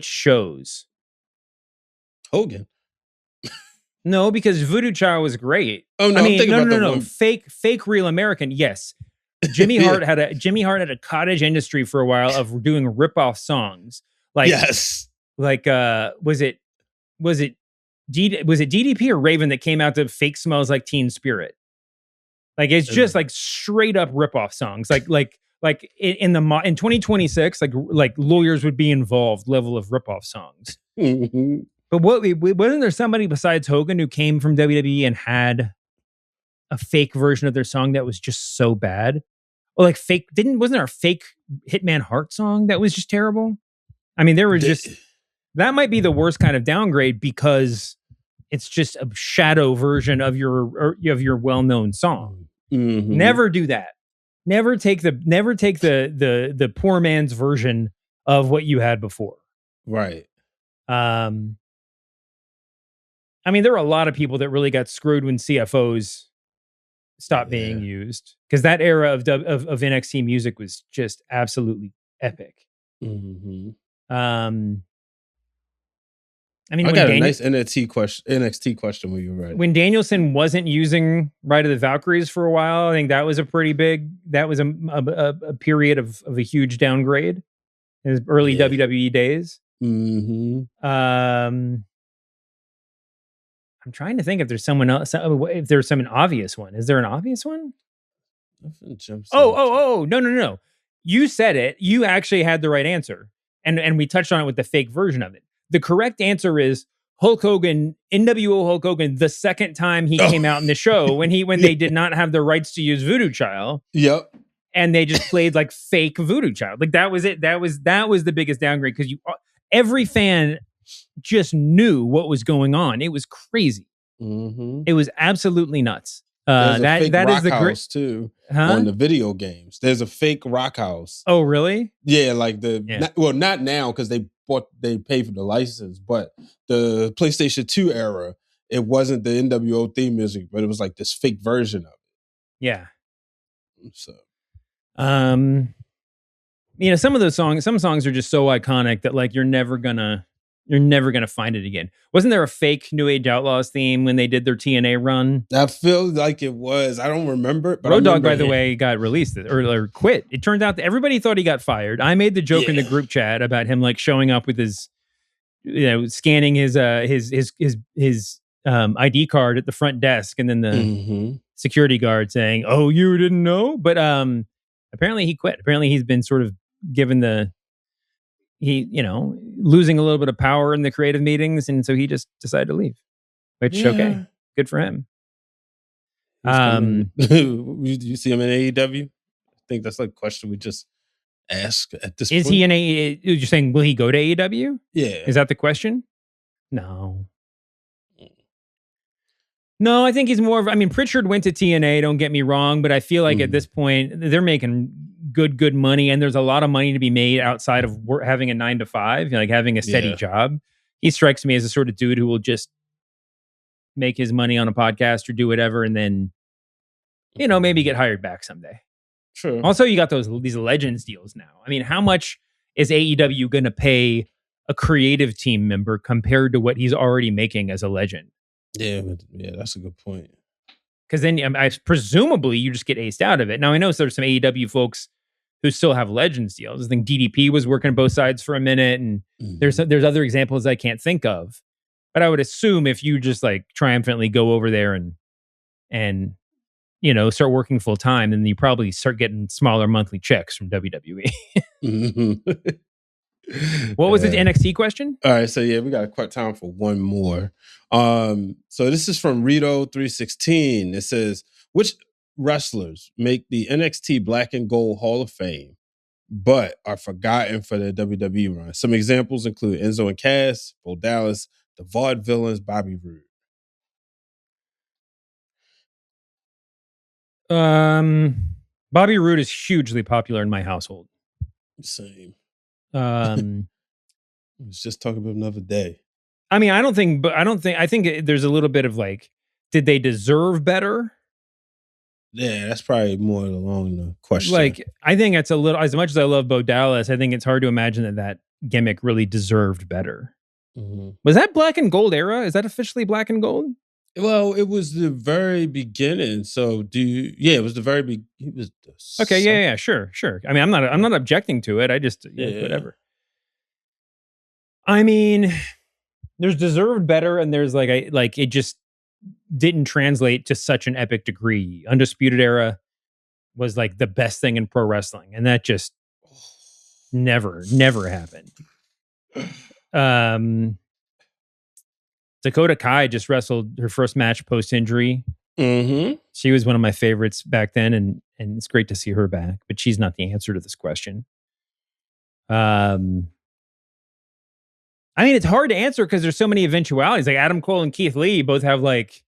shows. Hogan. No, because Voodoo Child was great. Oh no, no. Fake Real American. Yes. Jimmy Hart had a cottage industry for a while of doing rip-off songs. Like, yes. Like, was it DDP or Raven that came out to Fake Smells Like Teen Spirit? Like, it's just like straight up rip-off songs. Like in 2026, like lawyers would be involved level of rip-off songs. Mm-hmm. But wasn't there somebody besides Hogan who came from WWE and had a fake version of their song that was just so bad? Or like wasn't there a fake Hitman Heart song that was just terrible? I mean, there was that might be the worst kind of downgrade because it's just a shadow version of your well-known song. Mm-hmm. Never do that. Never take the poor man's version of what you had before. Right. I mean, there were a lot of people that really got screwed when CFOs stopped being used, because that era of NXT music was just absolutely epic. Mm-hmm. I mean, I got a nice NXT question when you were ready. When Danielson wasn't using Ride of the Valkyries for a while, I think that was a pretty big. That was a period of a huge downgrade in his early WWE days. Mm-hmm. I'm trying to think if there's someone else. If there's some obvious one. Is there an obvious one? No. You said it. You actually had the right answer, and we touched on it with the fake version of it. The correct answer is Hulk Hogan, NWO Hulk Hogan, the second time he came out in the show when they did not have the rights to use Voodoo Child. Yep. And they just played like fake Voodoo Child. Like that was it. That was the biggest downgrade, because every fan just knew what was going on. It was crazy. Mm-hmm. It was absolutely nuts. That is the house too. On the video games. There's a fake rock house. Oh, really? Yeah, like not now because they paid for the license, but the PlayStation 2 era, it wasn't the NWO theme music, but it was like this fake version of it. Yeah. So, some songs are just so iconic that like you're never gonna find it again. Wasn't there a fake New Age Outlaws theme when they did their TNA run? I feel like it was. I don't remember it. But Road Dogg, by the way, got released or quit. It turned out that everybody thought he got fired. I made the joke in the group chat about him like showing up with his, scanning his ID card at the front desk, and then the security guard saying, "Oh, you didn't know?" But apparently he quit. Apparently he's been sort of given losing a little bit of power in the creative meetings, and so he just decided to leave. Which okay, good for him. You see him in AEW? I think that's like a question we just ask at this point. Is he in AEW? You're saying will he go to AEW? Yeah. Is that the question? No. No, I think he's more of. I mean, Pritchard went to TNA. Don't get me wrong, but I feel like at this point they're making good money, and there's a lot of money to be made outside of having a 9 to 5, like having a steady job. He strikes me as a sort of dude who will just make his money on a podcast or do whatever, and then maybe get hired back someday. True. Also, you got these Legends deals now. I mean, how much is AEW going to pay a creative team member compared to what he's already making as a legend? Yeah, that's a good point. Because then presumably you just get aced out of it. Now, I know there's some AEW folks who still have Legends deals. I think DDP was working both sides for a minute, and there's other examples I can't think of. But I would assume if you just like triumphantly go over there and start working full time, then you probably start getting smaller monthly checks from WWE. What was the NXT question? All right, so we got quite time for one more. So this is from Rito316. It says, which wrestlers make the NXT Black and Gold Hall of Fame, but are forgotten for their WWE run? Some examples include Enzo and Cass, Bo Dallas, the Vaudevillains, Bobby Roode. Bobby Roode is hugely popular in my household. Same. I was just talking about another day. I mean, I think there's a little bit of like, did they deserve better? Yeah, that's probably more along the question. Like, I think it's a little, as much as I love Bo Dallas, I think it's hard to imagine that gimmick really deserved better. Was that Black and Gold era? Is that officially Black and Gold? Well, it was the very beginning. So it was the very beginning. Okay, yeah, sure. I mean, I'm not objecting to it. I just whatever. I mean, there's deserved better, and there's like it just didn't translate to such an epic degree. Undisputed Era was like the best thing in pro wrestling, and that just never happened. Dakota Kai just wrestled her first match post-injury. She was one of my favorites back then, and it's great to see her back, but she's not the answer to this question. I mean, it's hard to answer because there's so many eventualities. Like Adam Cole and Keith Lee both have like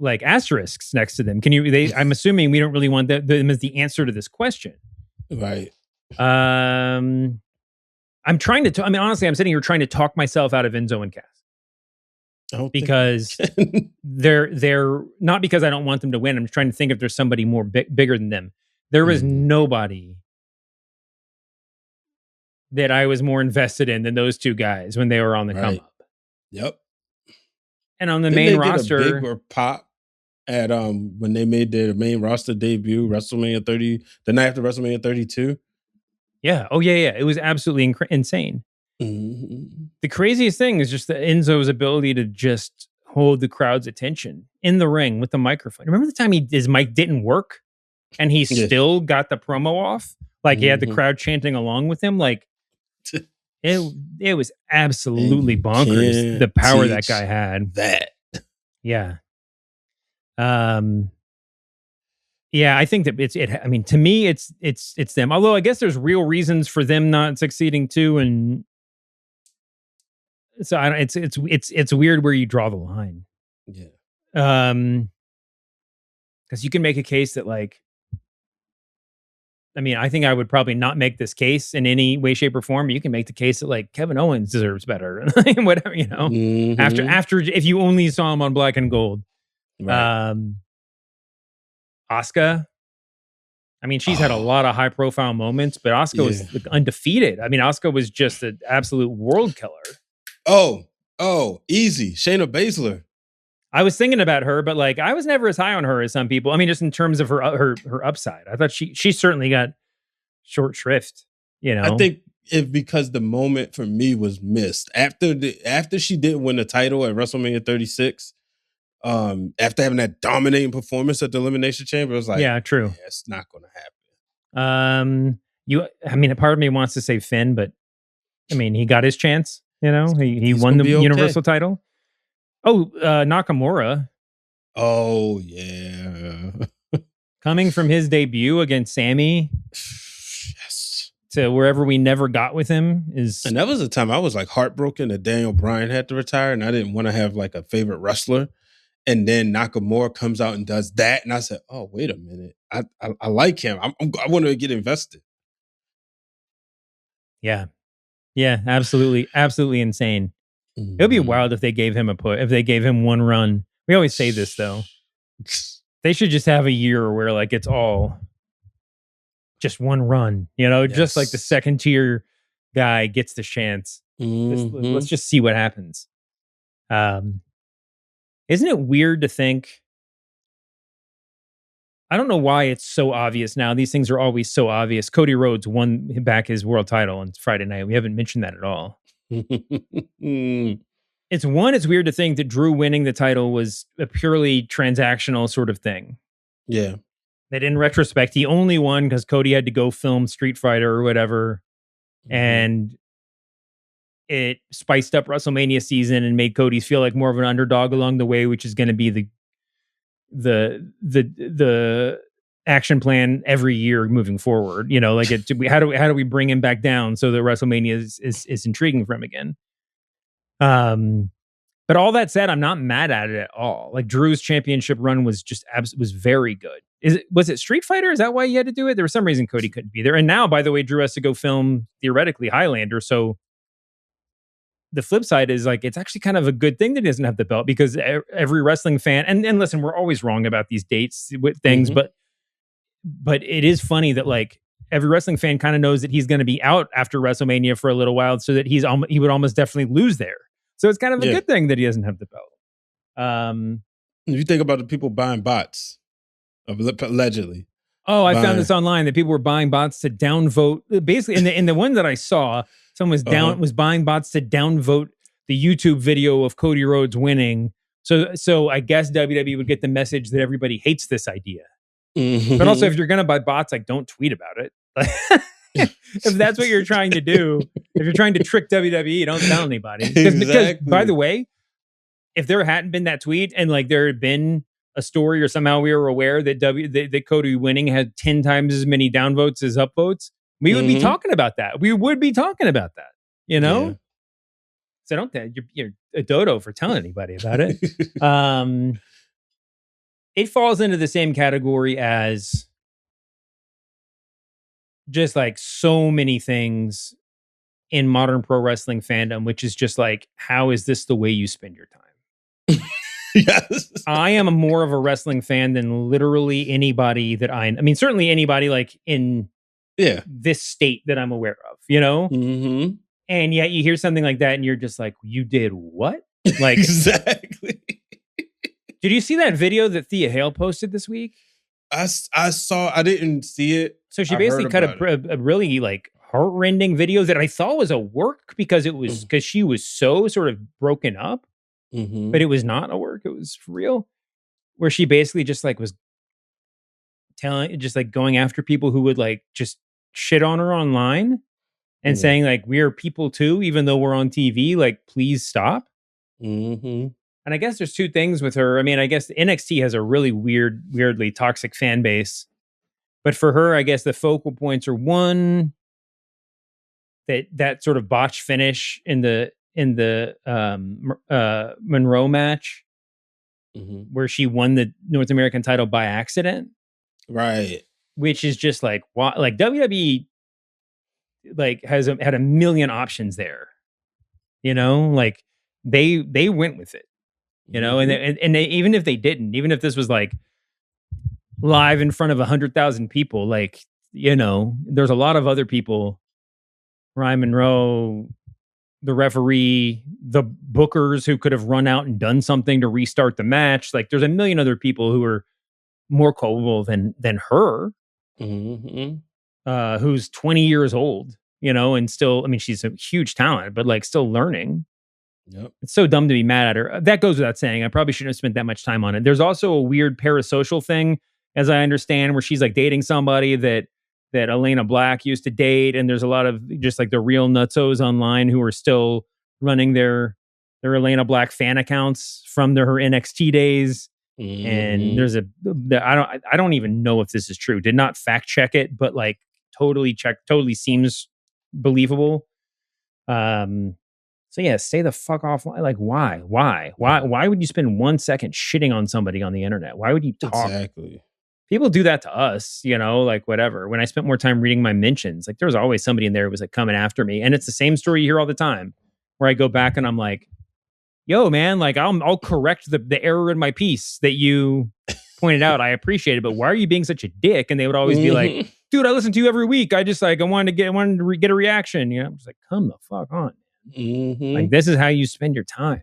asterisks next to them. I'm assuming we don't really want them as the answer to this question. Right. I'm trying to, honestly, I'm sitting here trying to talk myself out of Enzo and Cass. Because they're not because I don't want them to win. I'm trying to think if there's somebody more bigger than them. There was nobody that I was more invested in than those two guys when they were on the come up. Yep. And on the main roster, get a bigger pop at when they made their main roster debut, WrestleMania 30, the night after WrestleMania 32. Yeah. Oh yeah. It was absolutely insane. The craziest thing is just Enzo's ability to just hold the crowd's attention in the ring with the microphone. Remember the time his mic didn't work and he still got the promo off? Like he had the crowd chanting along with him. Like it was absolutely bonkers. The power that guy had. Yeah. Yeah, I think that I mean, to me, it's them. Although I guess there's real reasons for them not succeeding too, and so it's weird where you draw the line. Yeah. Because you can make a case that like, I mean, I think I would probably not make this case in any way, shape, or form. But you can make the case that like Kevin Owens deserves better, whatever, After if you only saw him on Black and Gold, right. Asuka. I mean, she's had a lot of high profile moments, but Asuka was like, undefeated. I mean, Asuka was just an absolute world killer. Oh, easy. Shayna Baszler. I was thinking about her, but like I was never as high on her as some people. I mean, just in terms of her upside, I thought she certainly got short shrift. I think because the moment for me was missed after she didn't win the title at WrestleMania 36. After having that dominating performance at the Elimination Chamber, it was like, yeah, true. Yeah, it's not going to happen. I mean, a part of me wants to say Finn, but I mean, he got his chance. He won the Universal title. Oh, Nakamura. Oh yeah, coming from his debut against Sammy, yes, to wherever we never got with him is, and that was the time I was like heartbroken that Daniel Bryan had to retire, and I didn't want to have like a favorite wrestler. And then Nakamura comes out and does that, and I said, "Oh, wait a minute, I like him. I want to get invested." Yeah, absolutely, absolutely insane. Mm-hmm. It would be wild if they gave him if they gave him one run. We always say this though. They should just have a year where like it's all just one run, just like the second tier guy gets the chance. Let's just see what happens. Isn't it weird to think? I don't know why it's so obvious now. These things are always so obvious. Cody Rhodes won back his world title on Friday night. We haven't mentioned that at all. It's weird to think that Drew winning the title was a purely transactional sort of thing. Yeah. That in retrospect, he only won because Cody had to go film Street Fighter or whatever. Mm-hmm. And it spiced up WrestleMania season and made Cody feel like more of an underdog along the way, which is going to be the action plan every year moving forward. Like how do we bring him back down so that WrestleMania is intriguing for him again? But all that said, I'm not mad at it at all. Like Drew's championship run was just was very good. Was it Street Fighter? Is that why you had to do it? There was some reason Cody couldn't be there. And now, by the way, Drew has to go film theoretically Highlander. So the flip side is like, it's actually kind of a good thing that he doesn't have the belt, because every wrestling fan, and listen, we're always wrong about these dates with things, but it is funny that like every wrestling fan kind of knows that he's going to be out after WrestleMania for a little while, so that he would almost definitely lose there. So it's kind of a good thing that he doesn't have the belt. If you think about the people buying bots, allegedly. Oh, I found this online that people were buying bots to downvote. Basically, in the one that I saw, someone was buying bots to downvote the YouTube video of Cody Rhodes winning. So I guess WWE would get the message that everybody hates this idea. Mm-hmm. But also, if you're gonna buy bots, like, don't tweet about it. If that's what you're trying to do, if you're trying to trick WWE, don't tell anybody. Because by the way, if there hadn't been that tweet and like there had been a story or somehow we were aware that that Cody winning had 10 times as many downvotes as upvotes, we would be talking about that. We would be talking about that, Yeah. So don't tell you're a dodo for telling anybody about it. It falls into the same category as just like so many things in modern pro wrestling fandom, which is just like, how is this the way you spend your time? Yes. I am more of a wrestling fan than literally anybody that I mean, certainly anybody like in this state that I'm aware of, Mm-hmm. And yet you hear something like that and you're just like, you did what? Like, exactly. Did you see that video that Thea Hale posted this week? I saw, I didn't see it. So she basically cut a really like heart-rending video that I thought was a work because it was because she was so sort of broken up, but it was not a work. It was for real, where she basically just like was going after people who would like just shit on her online and saying like, we are people too, even though we're on TV, like, please stop. Mm-hmm. And I guess there's two things with her. I mean, I guess NXT has a really weirdly toxic fan base. But for her, I guess the focal points are one, that sort of botch finish in the Monroe match, where she won the North American title by accident. Right. Which is just like, like WWE like had a million options there. Like they went with it. And they, even if they didn't, even if this was like live in front of 100,000 people, like, there's a lot of other people, Ryan Monroe, the referee, the bookers who could have run out and done something to restart the match. Like, there's a million other people who are more culpable than her, who's 20 years old, and still, I mean, she's a huge talent, but like still learning. Yep. It's so dumb to be mad at her. That goes without saying. I probably shouldn't have spent that much time on it. There's also a weird parasocial thing, as I understand, where she's like dating somebody that Elena Black used to date, and there's a lot of just like the real nutsos online who are still running their Elena Black fan accounts from her NXT days. And there's I don't even know if this is true. Did not fact check it, but like totally seems believable. So yeah, stay the fuck off. Like, why would you spend 1 second shitting on somebody on the internet? Why would you talk? Exactly. People do that to us, like whatever. When I spent more time reading my mentions, like there was always somebody in there who was like coming after me. And it's the same story you hear all the time where I go back and I'm like, yo, man, like I'll correct the error in my piece that you pointed out. I appreciate it, but why are you being such a dick? And they would always be like, dude, I listen to you every week. I just like, I wanted to get a reaction. I'm just like, come the fuck on. Like, this is how you spend your time.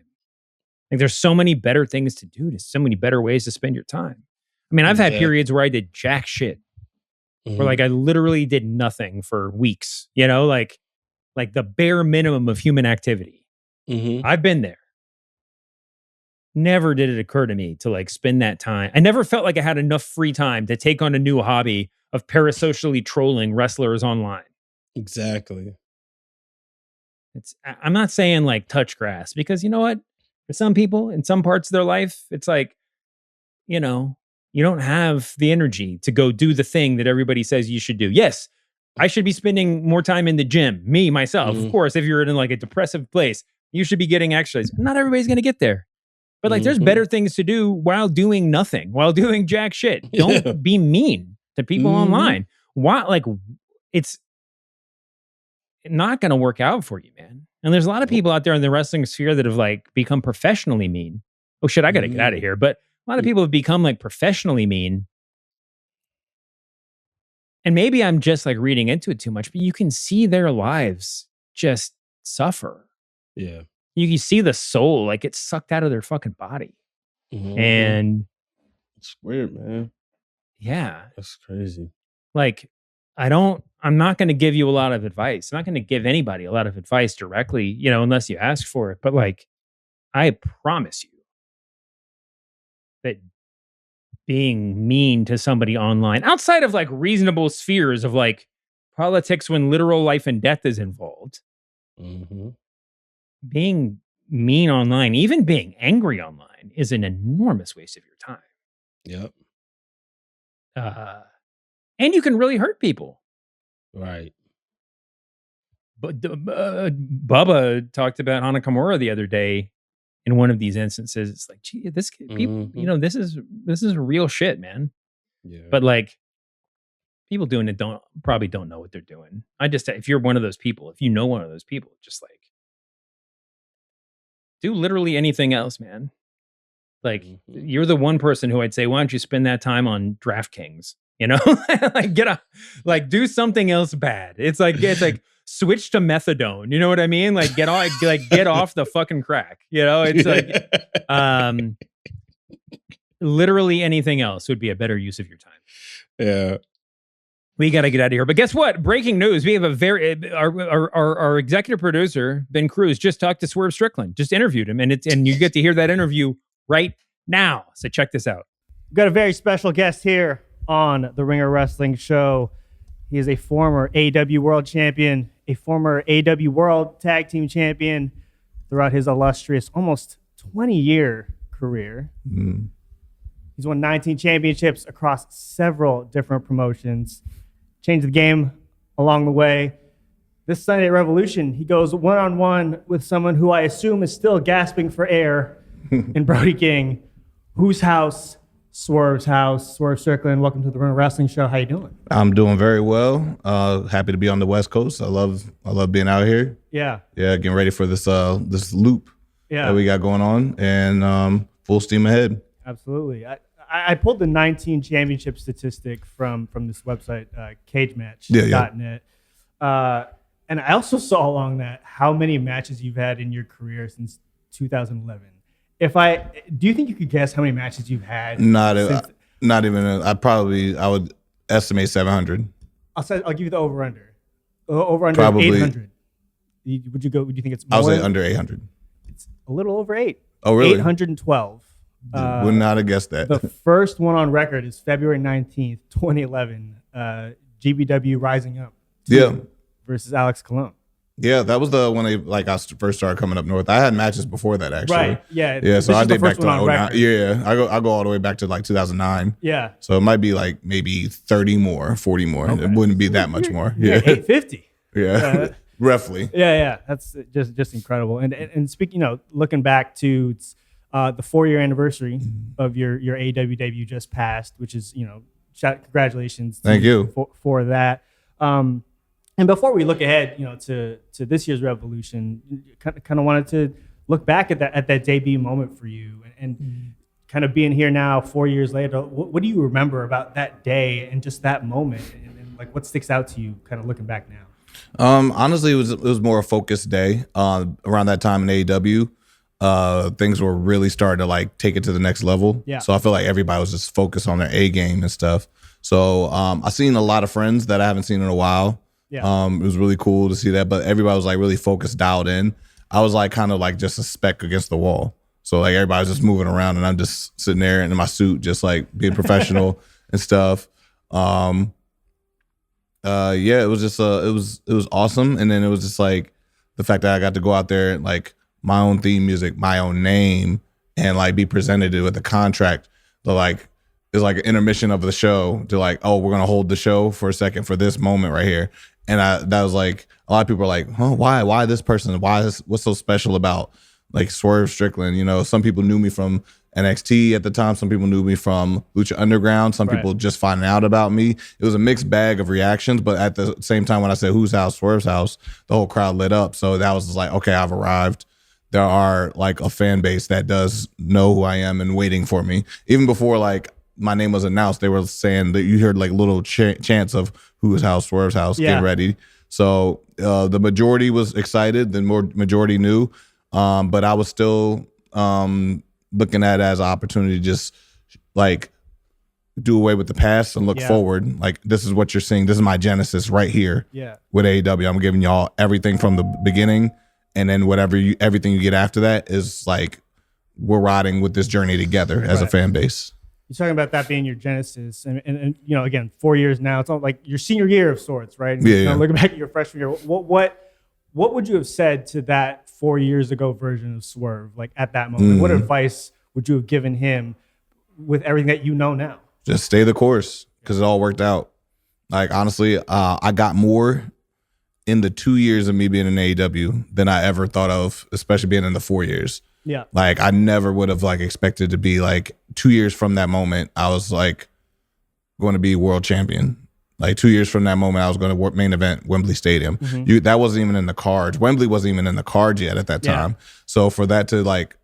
Like, there's so many better things to do. There's so many better ways to spend your time. I mean, I've had periods where I did jack shit, where like I literally did nothing for weeks, like the bare minimum of human activity. I've been there. Never did it occur to me to like spend that time. I never felt like I had enough free time to take on a new hobby of parasocially trolling wrestlers online. Exactly. I'm not saying like touch grass, because you know what? For some people in some parts of their life, it's like, you don't have the energy to go do the thing that everybody says you should do. Yes, I should be spending more time in the gym. Me, myself. Of course, if you're in like a depressive place, you should be getting exercise. Not everybody's going to get there. But like, there's better things to do while doing nothing, while doing jack shit. Don't be mean to people online. Why? Like, it's not going to work out for you, man. And there's a lot of people out there in the wrestling sphere that have like become professionally mean. Oh shit, I got to get out of here. But a lot of people have become like professionally mean. And maybe I'm just like reading into it too much, but you can see their lives just suffer. Yeah. You can see the soul like it's sucked out of their fucking body. And it's weird, man. Yeah. That's crazy. Like, I'm not going to give you a lot of advice. I'm not going to give anybody a lot of advice directly, unless you ask for it. But like, I promise you that being mean to somebody online, outside of like reasonable spheres of like politics when literal life and death is involved, being mean online, even being angry online, is an enormous waste of your time. Yep. And you can really hurt people. Right. But Bubba talked about Hana Kimura the other day in one of these instances. It's like, gee, this people, this is real shit, man. Yeah. But like, people doing it probably don't know what they're doing. If you're one of those people, if you know one of those people, just like do literally anything else, man. Like, you're the one person who I'd say, why don't you spend that time on DraftKings? Like do something else bad. It's like switch to methadone. You know what I mean? Like get off the fucking crack. It's like literally anything else would be a better use of your time. Yeah. We got to get out of here. But guess what? Breaking news. We have our executive producer, Ben Cruz, just talked to Swerve Strickland, just interviewed him. And you get to hear that interview right now. So check this out. We've got a very special guest here on the Ringer Wrestling Show. He is a former AEW World Champion, a former AEW World Tag Team Champion throughout his illustrious almost 20-year career. He's won 19 championships across several different promotions. Changed the game along the way. This Sunday at Revolution, he goes one-on-one with someone who I assume is still gasping for air in Brody King. Whose house? Swerve's house. Swerve Strickland, welcome to the Ringer Wrestling Show. How you doing? I'm doing very well. Happy to be on the West Coast. I love being out here. Yeah. Yeah, getting ready for this loop that we got going on, and full steam ahead. Absolutely. I pulled the 19 championship statistic from this website, cagematch.net. And I also saw along that how many matches you've had in your career since 2011. Do you think you could guess how many matches you've had? Not even. I would estimate 700. I'll give you the over/under. Over/under 800. Would you think it's more? I'll say under 800. It's a little over 8. Oh, really? 812. Would not have guessed that. The first one on record is February 19th, 2011. GBW Rising Up. Versus Alex Colon. Yeah, that was the when I first started coming up north. I had matches before that, actually. Right. Yeah. Yeah. So I did back to 09. Yeah. I go all the way back to 2009. Yeah. So it might be maybe 30 more, 40 more. Okay. It wouldn't be that much more. Yeah. 850. Yeah. roughly. Yeah. That's just incredible. And speaking, looking back to the 4-year anniversary of your AEW debut just passed, which is, congratulations. Thank you for that. And before we look ahead, to this year's Revolution, kind of wanted to look back at that debut moment for you, and kind of being here now 4 years later. What do you remember about that day and just that moment, and like what sticks out to you, kind of looking back now? Honestly, it was more a focused day. Around that time in AEW, things were really starting to like take it to the next level. Yeah. So I feel like everybody was just focused on their A game and stuff. So I've seen a lot of friends that I haven't seen in a while. Yeah. It was really cool to see that, but everybody was like really focused, dialed in. I was like kind of like just a speck against the wall. So like everybody was just moving around, and I'm just sitting there in my suit, just like being professional and stuff. Yeah, it was just it was awesome. And then it was just like the fact that I got to go out there and like my own theme music, my own name, and like be presented with a contract that like is like an intermission of the show to like, oh, we're gonna hold the show for a second for this moment right here. And that was like, a lot of people are like, huh, why this person? What's so special about like Swerve Strickland? Some people knew me from NXT at the time. Some people knew me from Lucha Underground. Some people just finding out about me. It was a mixed bag of reactions, but at the same time, when I said whose house, Swerve's house, the whole crowd lit up. So that was just like, okay, I've arrived. There are like a fan base that does know who I am and waiting for me. Even before like my name was announced, they were saying that you heard like little chants of whose house, Swerve's house, get ready. So the majority was excited, the majority knew, but I was still looking at it as an opportunity to just like do away with the past and look forward. Like, this is what you're seeing. This is my genesis right here with AEW. I'm giving y'all everything from the beginning, and then everything you get after that is like we're riding with this journey together as a fan base. You're talking about that being your genesis, and again, 4 years now. It's all like your senior year of sorts, right? And looking back at your freshman year, what would you have said to that 4 years ago version of Swerve, like at that moment? What advice would you have given him with everything that you know now? Just stay the course, because it all worked out. Like, honestly, I got more in the 2 years of me being in AEW than I ever thought of, especially being in the 4 years. Yeah. Like, I never would have like expected to be like 2 years from that moment, I was like going to be world champion. Like 2 years from that moment, I was going to main event Wembley Stadium. That wasn't even in the cards. Wembley wasn't even in the cards yet at that time. So for that to like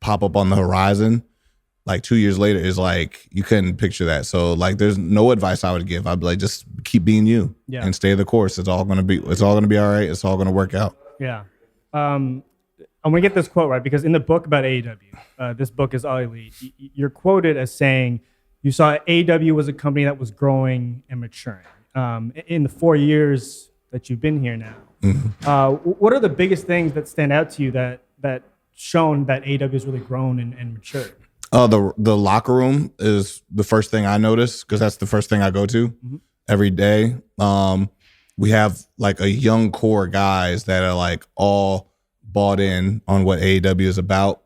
pop up on the horizon, like 2 years later, is like, you couldn't picture that. So like, there's no advice I would give. I'd be like, just keep being you and stay the course. It's all going to be all right. It's all going to work out. Yeah. I'm going to get this quote right, because in the book about AEW, this book is All Elite, you're quoted as saying you saw AEW was a company that was growing and maturing. In the 4 years that you've been here now, what are the biggest things that stand out to you that shown that AEW has really grown and matured? The locker room is the first thing I notice, because that's the first thing I go to every day. We have like a young core guys that are like all bought in on what AEW is about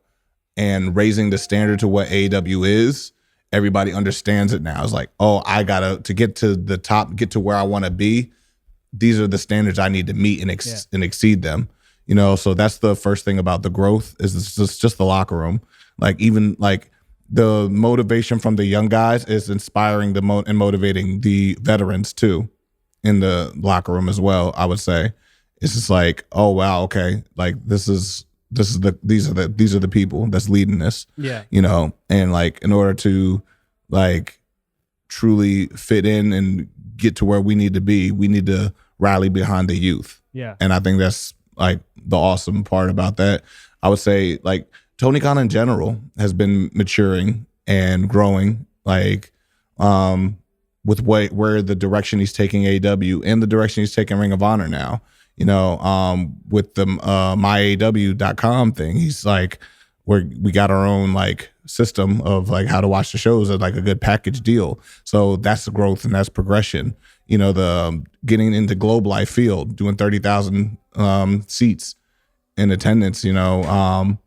and raising the standard to what AEW is. Everybody understands it now. It's like, oh, I gotta, to get to the top, get to where I want to be, these are the standards I need to meet and exceed them. So that's the first thing about the growth, is it's just the locker room. Like, even like the motivation from the young guys is inspiring and motivating the veterans too in the locker room as well, I would say. It's just like, oh wow, okay, like these are the people that's leading this. And like, in order to like truly fit in and get to where we need to be, we need to rally behind the youth. And I think that's like the awesome part about that. I would say like Tony Khan in general has been maturing and growing, like with where the direction he's taking AEW and the direction he's taking Ring of Honor now. With the myaw.com thing, he's like, we got our own like system of like how to watch the shows at like a good package deal. So that's the growth and that's progression. The getting into Globe Life Field, doing 30,000 seats in attendance, in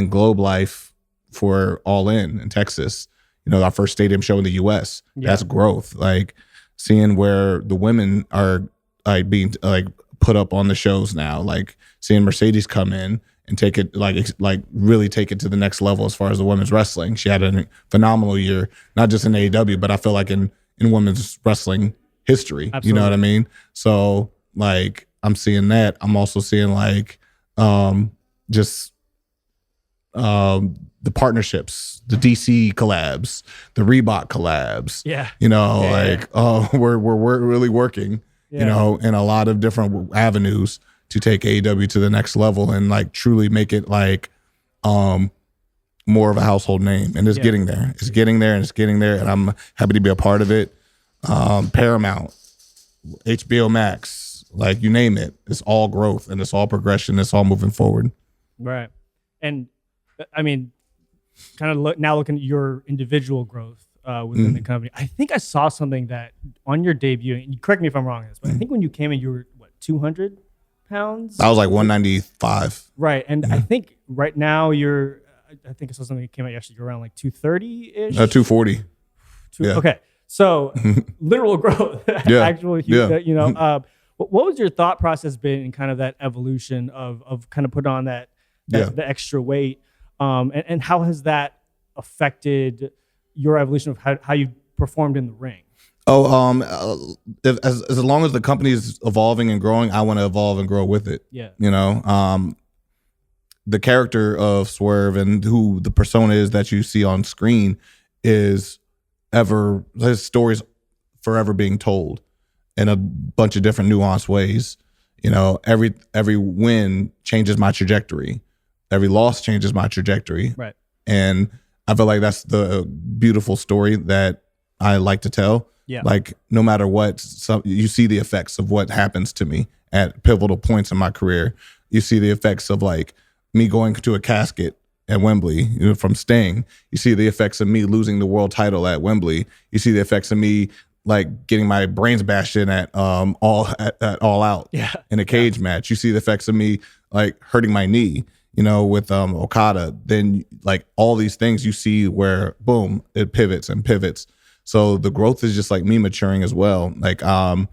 Globe Life for All In Texas, our first stadium show in the US. That's growth. Like, seeing where the women are like being like put up on the shows now. Like seeing Mercedes come in and take it like really take it to the next level as far as the women's wrestling. She had a phenomenal year, not just in AEW, but I feel like in women's wrestling history. Absolutely. You know what I mean? So like I'm seeing that. I'm also seeing like just the partnerships, the DC collabs, the Reebok collabs. Yeah. You know, we're really working, you know, in a lot of different avenues to take AEW to the next level and like truly make it like more of a household name. And it's getting there. It's getting there and it's getting there. And I'm happy to be a part of it. Paramount, HBO Max, like you name it. It's all growth and it's all progression. It's all moving forward. Right. And I mean, kind of now looking at your individual growth within the company, I think I saw something that on your debut, and correct me if I'm wrong on this, but I think when you came in, you were, 200 pounds? I was like 195. Right. And I think right now I think I saw something that came out yesterday, you're around like 230-ish? 240. Okay. So literal growth. Actual, you know. What was your thought process been in kind of that evolution of kind of putting on that the extra weight? And how has that affected your evolution of how you performed in the ring? As long as the company is evolving and growing, I want to evolve and grow with it. Yeah. You know, the character of Swerve and who the persona is that you see on screen his story's forever being told in a bunch of different nuanced ways. You know, every win changes my trajectory. Every loss changes my trajectory. Right. And I feel like that's the beautiful story that I like to tell. Yeah. Like no matter what, you see the effects of what happens to me at pivotal points in my career. You see the effects of like me going to a casket at Wembley, you know, from Sting. You see the effects of me losing the world title at Wembley. You see the effects of me like getting my brains bashed in at all out in a cage match. You see the effects of me like hurting my knee, you know, with Okada. Then like all these things you see where boom, it pivots and pivots. So the growth is just like me maturing as well. Like I'm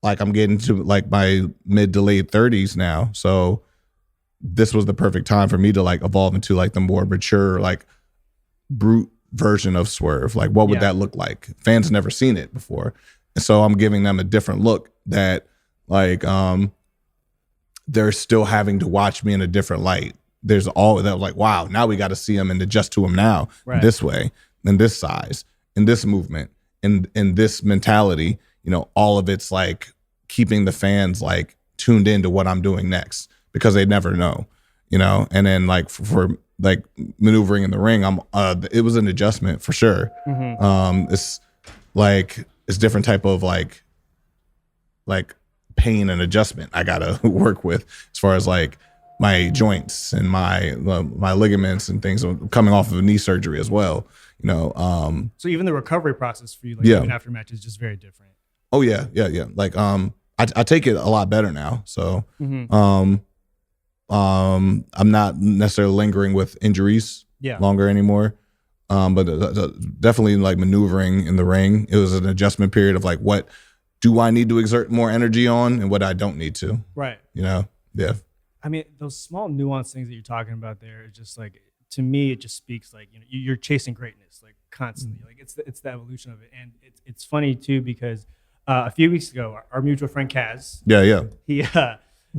getting to like my mid to late 30s now. So this was the perfect time for me to like evolve into like the more mature, like brute version of Swerve. Like what would that look like? Fans never seen it before. And so I'm giving them a different look that like they're still having to watch me in a different light. There's all that like, wow, now we got to see him and adjust to him now this way, in this size, in this movement, in this mentality. You know, all of it's like keeping the fans like tuned into what I'm doing next because they never know, you know. And then like for like maneuvering in the ring, it was an adjustment for sure. It's like it's different type of like pain and adjustment I gotta work with as far as like my joints and my ligaments and things coming off of a knee surgery as well, you know. So even the recovery process for you, like even after match, is just very different. Oh yeah. Like I take it a lot better now. So I'm not necessarily lingering with injuries longer anymore. But definitely like maneuvering in the ring, it was an adjustment period of like, what do I need to exert more energy on and what I don't need to? Right. You know? Yeah. I mean, those small nuanced things that you're talking about there is just like, to me, it just speaks like, you know, you're chasing greatness like constantly. Like it's the evolution of it. And it's funny too, because a few weeks ago, our mutual friend Kaz,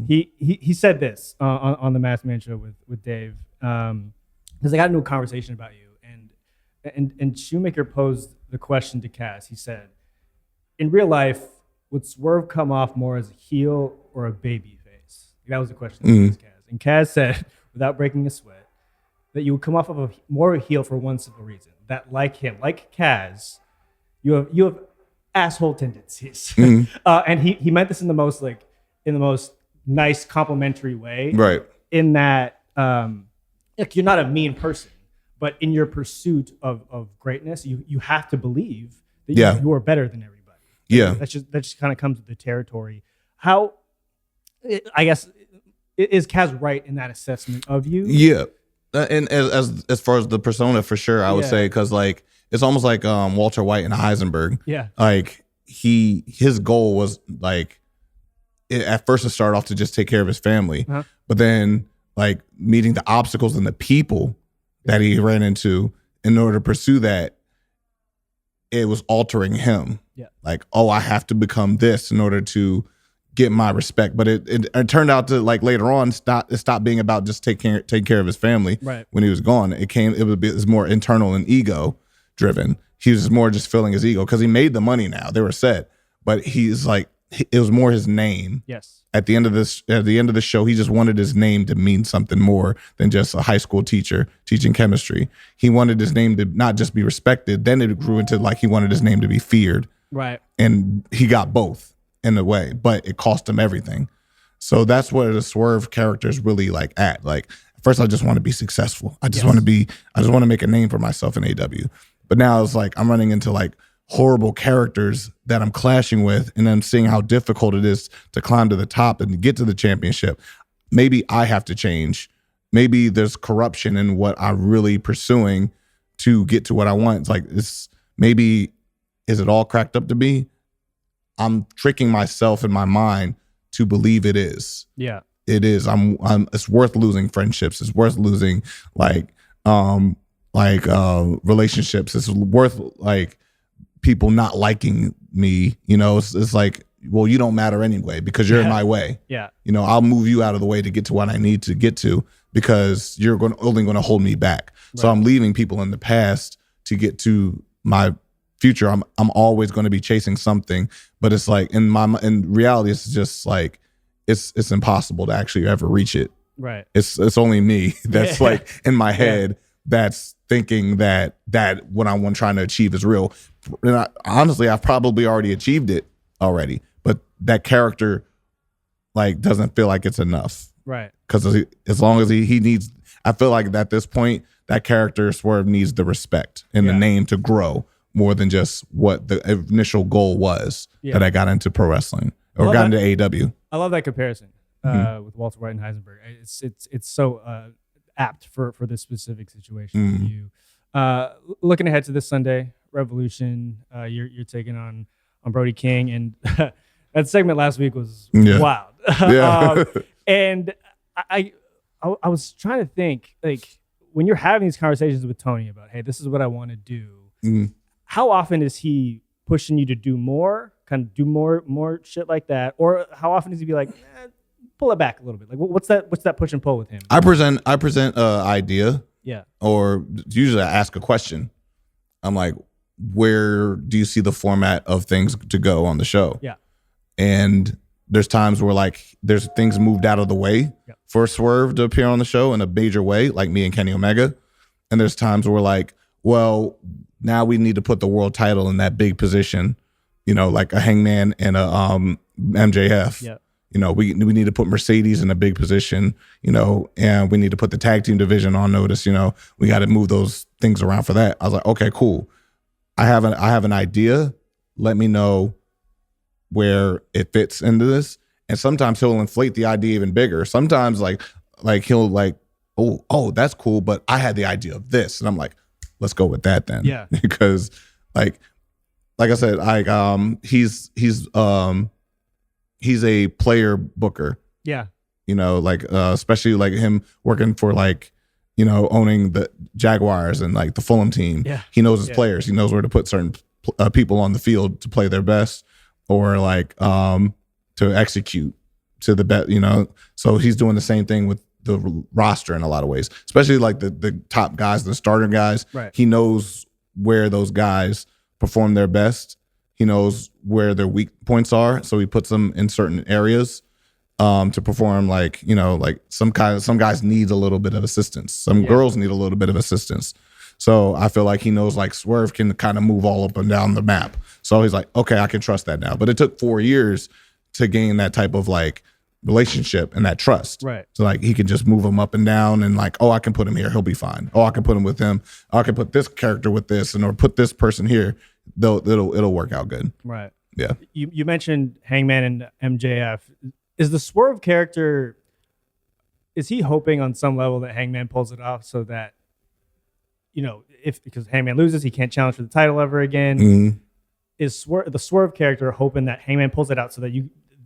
he said this on the Masked Man show with Dave, because I got into a conversation about you, and Shoemaker posed the question to Kaz. He said, in real life, would Swerve come off more as a heel or a baby face? That was the question that asked Kaz. And Kaz said, without breaking a sweat, that you would come off of more of a heel for one simple reason. That like him, like Kaz, you have asshole tendencies. And he meant this in the most nice complimentary way. Right. In that you're not a mean person, but in your pursuit of greatness, you have to believe that you are better than everybody. Yeah. That just kind of comes with the territory. How, I guess, is Kaz right in that assessment of you? Yeah. And as far as the persona, for sure, I would say, because like it's almost like Walter White and Heisenberg. Yeah. Like his goal was like at first it started off to just take care of his family, but then like meeting the obstacles and the people that he ran into in order to pursue that, it was altering him. Yeah. Like, oh, I have to become this in order to get my respect. But it turned out to, like, later on, it stopped being about just taking care of his family. Right. When he was gone, it was more internal and ego driven. He was more just filling his ego because he made the money now. They were set, but he's like, it was more his name. Yes. At the end of the show, he just wanted his name to mean something more than just a high school teacher teaching chemistry. He wanted his name to not just be respected. Then it grew into like he wanted his name to be feared. Right. And he got both in a way, but it cost him everything. So that's where the Swerve character is really like at. Like, first, I just want to be successful. I just want to make a name for myself in AEW. But now it's like I'm running into like horrible characters that I'm clashing with, and I'm seeing how difficult it is to climb to the top and get to the championship. Maybe I have to change. Maybe there's corruption in what I'm really pursuing to get to what I want. It's like, maybe is it all cracked up to be? I'm tricking myself in my mind to believe it is. Yeah. It is. It's worth losing friendships. It's worth losing relationships. It's worth like people not liking me. You know, it's like, well, you don't matter anyway because you're in my way. Yeah. You know, I'll move you out of the way to get to what I need to get to because you're only going to hold me back. Right. So I'm leaving people in the past to get to my future. I'm always going to be chasing something, but it's like in reality, it's just like it's impossible to actually ever reach it. Right. It's only me that's like in my head that's thinking that what I'm trying to achieve is real. And honestly, I've probably already achieved it already, but that character like doesn't feel like it's enough. Right. Because as long as he needs, I feel like at this point, that character Swerve needs the respect and the name to grow more than just what the initial goal was that I got into pro wrestling or got into AEW. I love that comparison with Walter White and Heisenberg. It's so apt for this specific situation. You looking ahead to this Sunday, Revolution. You're taking on Brody King, and that segment last week was wild. And I was trying to think, like, when you're having these conversations with Tony about, hey, this is what I want to do. How often is he pushing you to do more, kind of do more shit like that, or how often does he be like, pull it back a little bit? Like, what's that push and pull with him? I present an idea, or usually I ask a question. I'm like, where do you see the format of things to go on the show? Yeah, and there's times where like there's things moved out of the way for Swerve to appear on the show in a major way, like me and Kenny Omega, and there's times where like, well, now we need to put the world title in that big position, you know, like a Hangman and a MJF. Yeah. You know, we need to put Mercedes in a big position, you know, and we need to put the tag team division on notice. You know, we got to move those things around for that. I was like, okay, cool. I have an idea. Let me know where it fits into this. And sometimes he'll inflate the idea even bigger. Sometimes like he'll like, oh, that's cool, but I had the idea of this, and I'm like, let's go with that then. Yeah, because like I said, he's a player booker. Yeah. You know, like especially like him working for like, you know, owning the Jaguars and like the Fulham team. Yeah. He knows his players. He knows where to put certain people on the field to play their best or like to execute to the best, you know. So he's doing the same thing with the roster in a lot of ways, especially like the top guys, the starter guys. Right. He knows where those guys perform their best. He knows where their weak points are, so he puts them in certain areas to perform. Like, you know, like some guys need a little bit of assistance. Some girls need a little bit of assistance. So I feel like he knows like Swerve can kind of move all up and down the map. So he's like, okay, I can trust that now. But it took 4 years to gain that type of like relationship and that trust. Right. So like he can just move him up and down and like, oh, I can put him here, he'll be fine. Oh, I can put him with him. Oh, I can put this character with this, and or put this person here. It'll work out good. Right. Yeah. You mentioned Hangman and MJF. Is the Swerve character, is he hoping on some level that Hangman pulls it off so that, you know, because Hangman loses, he can't challenge for the title ever again? Mm-hmm. Is the Swerve character hoping that Hangman pulls it out so that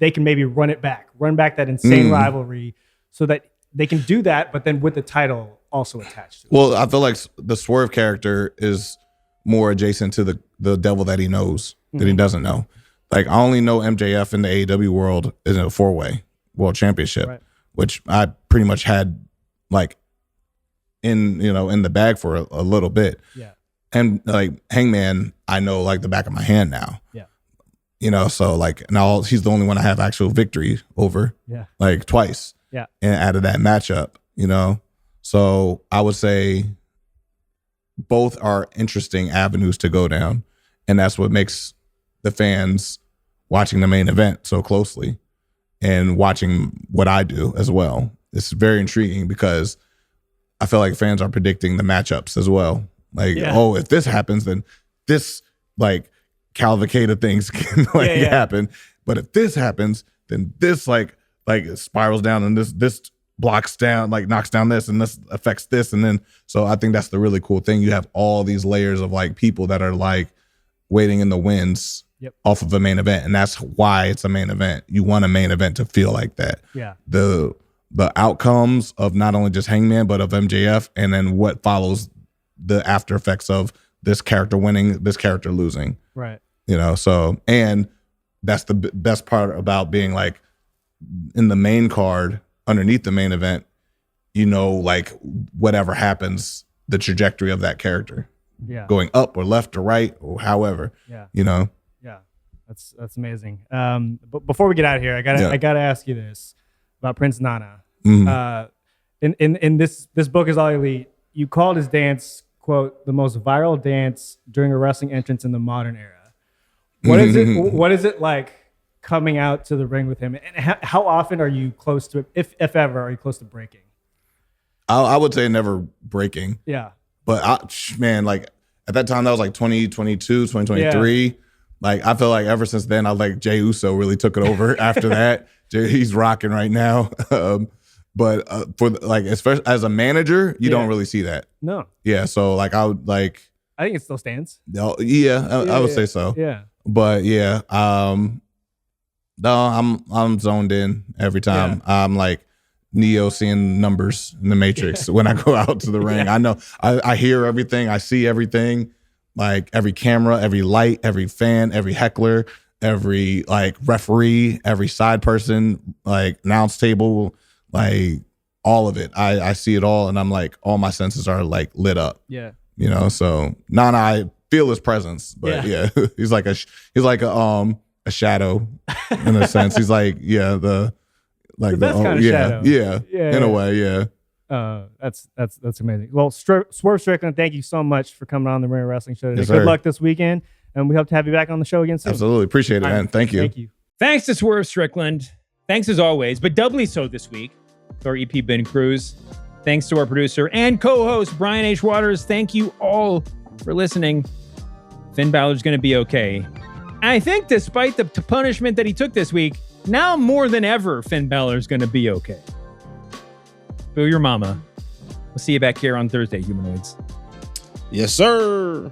they can maybe run back that insane rivalry so that they can do that, but then with the title also attached to it. Well, I feel like the Swerve character is more adjacent to the devil that he knows that he doesn't know. Like, I only know MJF in the AEW world is in a 4-way world championship, which I pretty much had like in the bag for a little bit. Yeah. And like Hangman, I know like the back of my hand now. Yeah. So like now he's the only one I have actual victory over. Yeah. Like twice. Yeah. And out of that matchup, So I would say both are interesting avenues to go down. And that's what makes the fans watching the main event so closely and watching what I do as well. It's very intriguing because I feel like fans are predicting the matchups as well. Like, if this happens, then this like cavalcade of things can happen. But if this happens, then this like it spirals down and this blocks down, like knocks down this and this affects this. And then, so I think that's the really cool thing. You have all these layers of like people that are like waiting in the wings off of a main event. And that's why it's a main event. You want a main event to feel like that. Yeah. The outcomes of not only just Hangman, but of MJF, and then what follows the after effects of this character winning, this character losing. Right. So, and that's the best part about being like in the main card underneath the main event, like whatever happens, the trajectory of that character going up or left or right or however, Yeah. That's amazing. But before we get out of here, I gotta ask you this about Prince Nana. In this book is all elite. You called his dance, quote, the most viral dance during a wrestling entrance in the modern era. What is it? What is it like coming out to the ring with him? And how often are you close to, if ever, are you close to breaking? I would say never breaking. Yeah. But like at that time, that was like 2022, 2023. Yeah. Like I feel like ever since then, I like Jey Uso really took it over after that. He's rocking right now. But for like, especially as a manager, you don't really see that. No. Yeah. So like I would like. I think it still stands. I would say so. Yeah. But yeah, no, I'm zoned in every time. Yeah. I'm like Neo seeing numbers in the Matrix when I go out to the ring. I know I hear everything, I see everything, like every camera, every light, every fan, every heckler, every like referee, every side person, like announce table, like all of it. I see it all, and I'm like, all my senses are like lit up. Yeah. So Nana, I feel his presence, but he's like a shadow in a sense. He's like the best kind of shadow. Yeah, in a way, that's amazing. Well, Swerve Strickland, thank you so much for coming on the Ring Wrestling Show today. Yes, Good luck this weekend, and we hope to have you back on the show again soon. Absolutely, appreciate it, man. Thank you. Thank you. Thanks to Swerve Strickland. Thanks as always, but doubly so this week to our EP Ben Cruz. Thanks to our producer and co-host Brian H. Waters. Thank you all for listening. Finn Balor's going to be okay. And I think despite the punishment that he took this week, now more than ever, Finn Balor's going to be okay. Boo your mama. We'll see you back here on Thursday, humanoids. Yes, sir.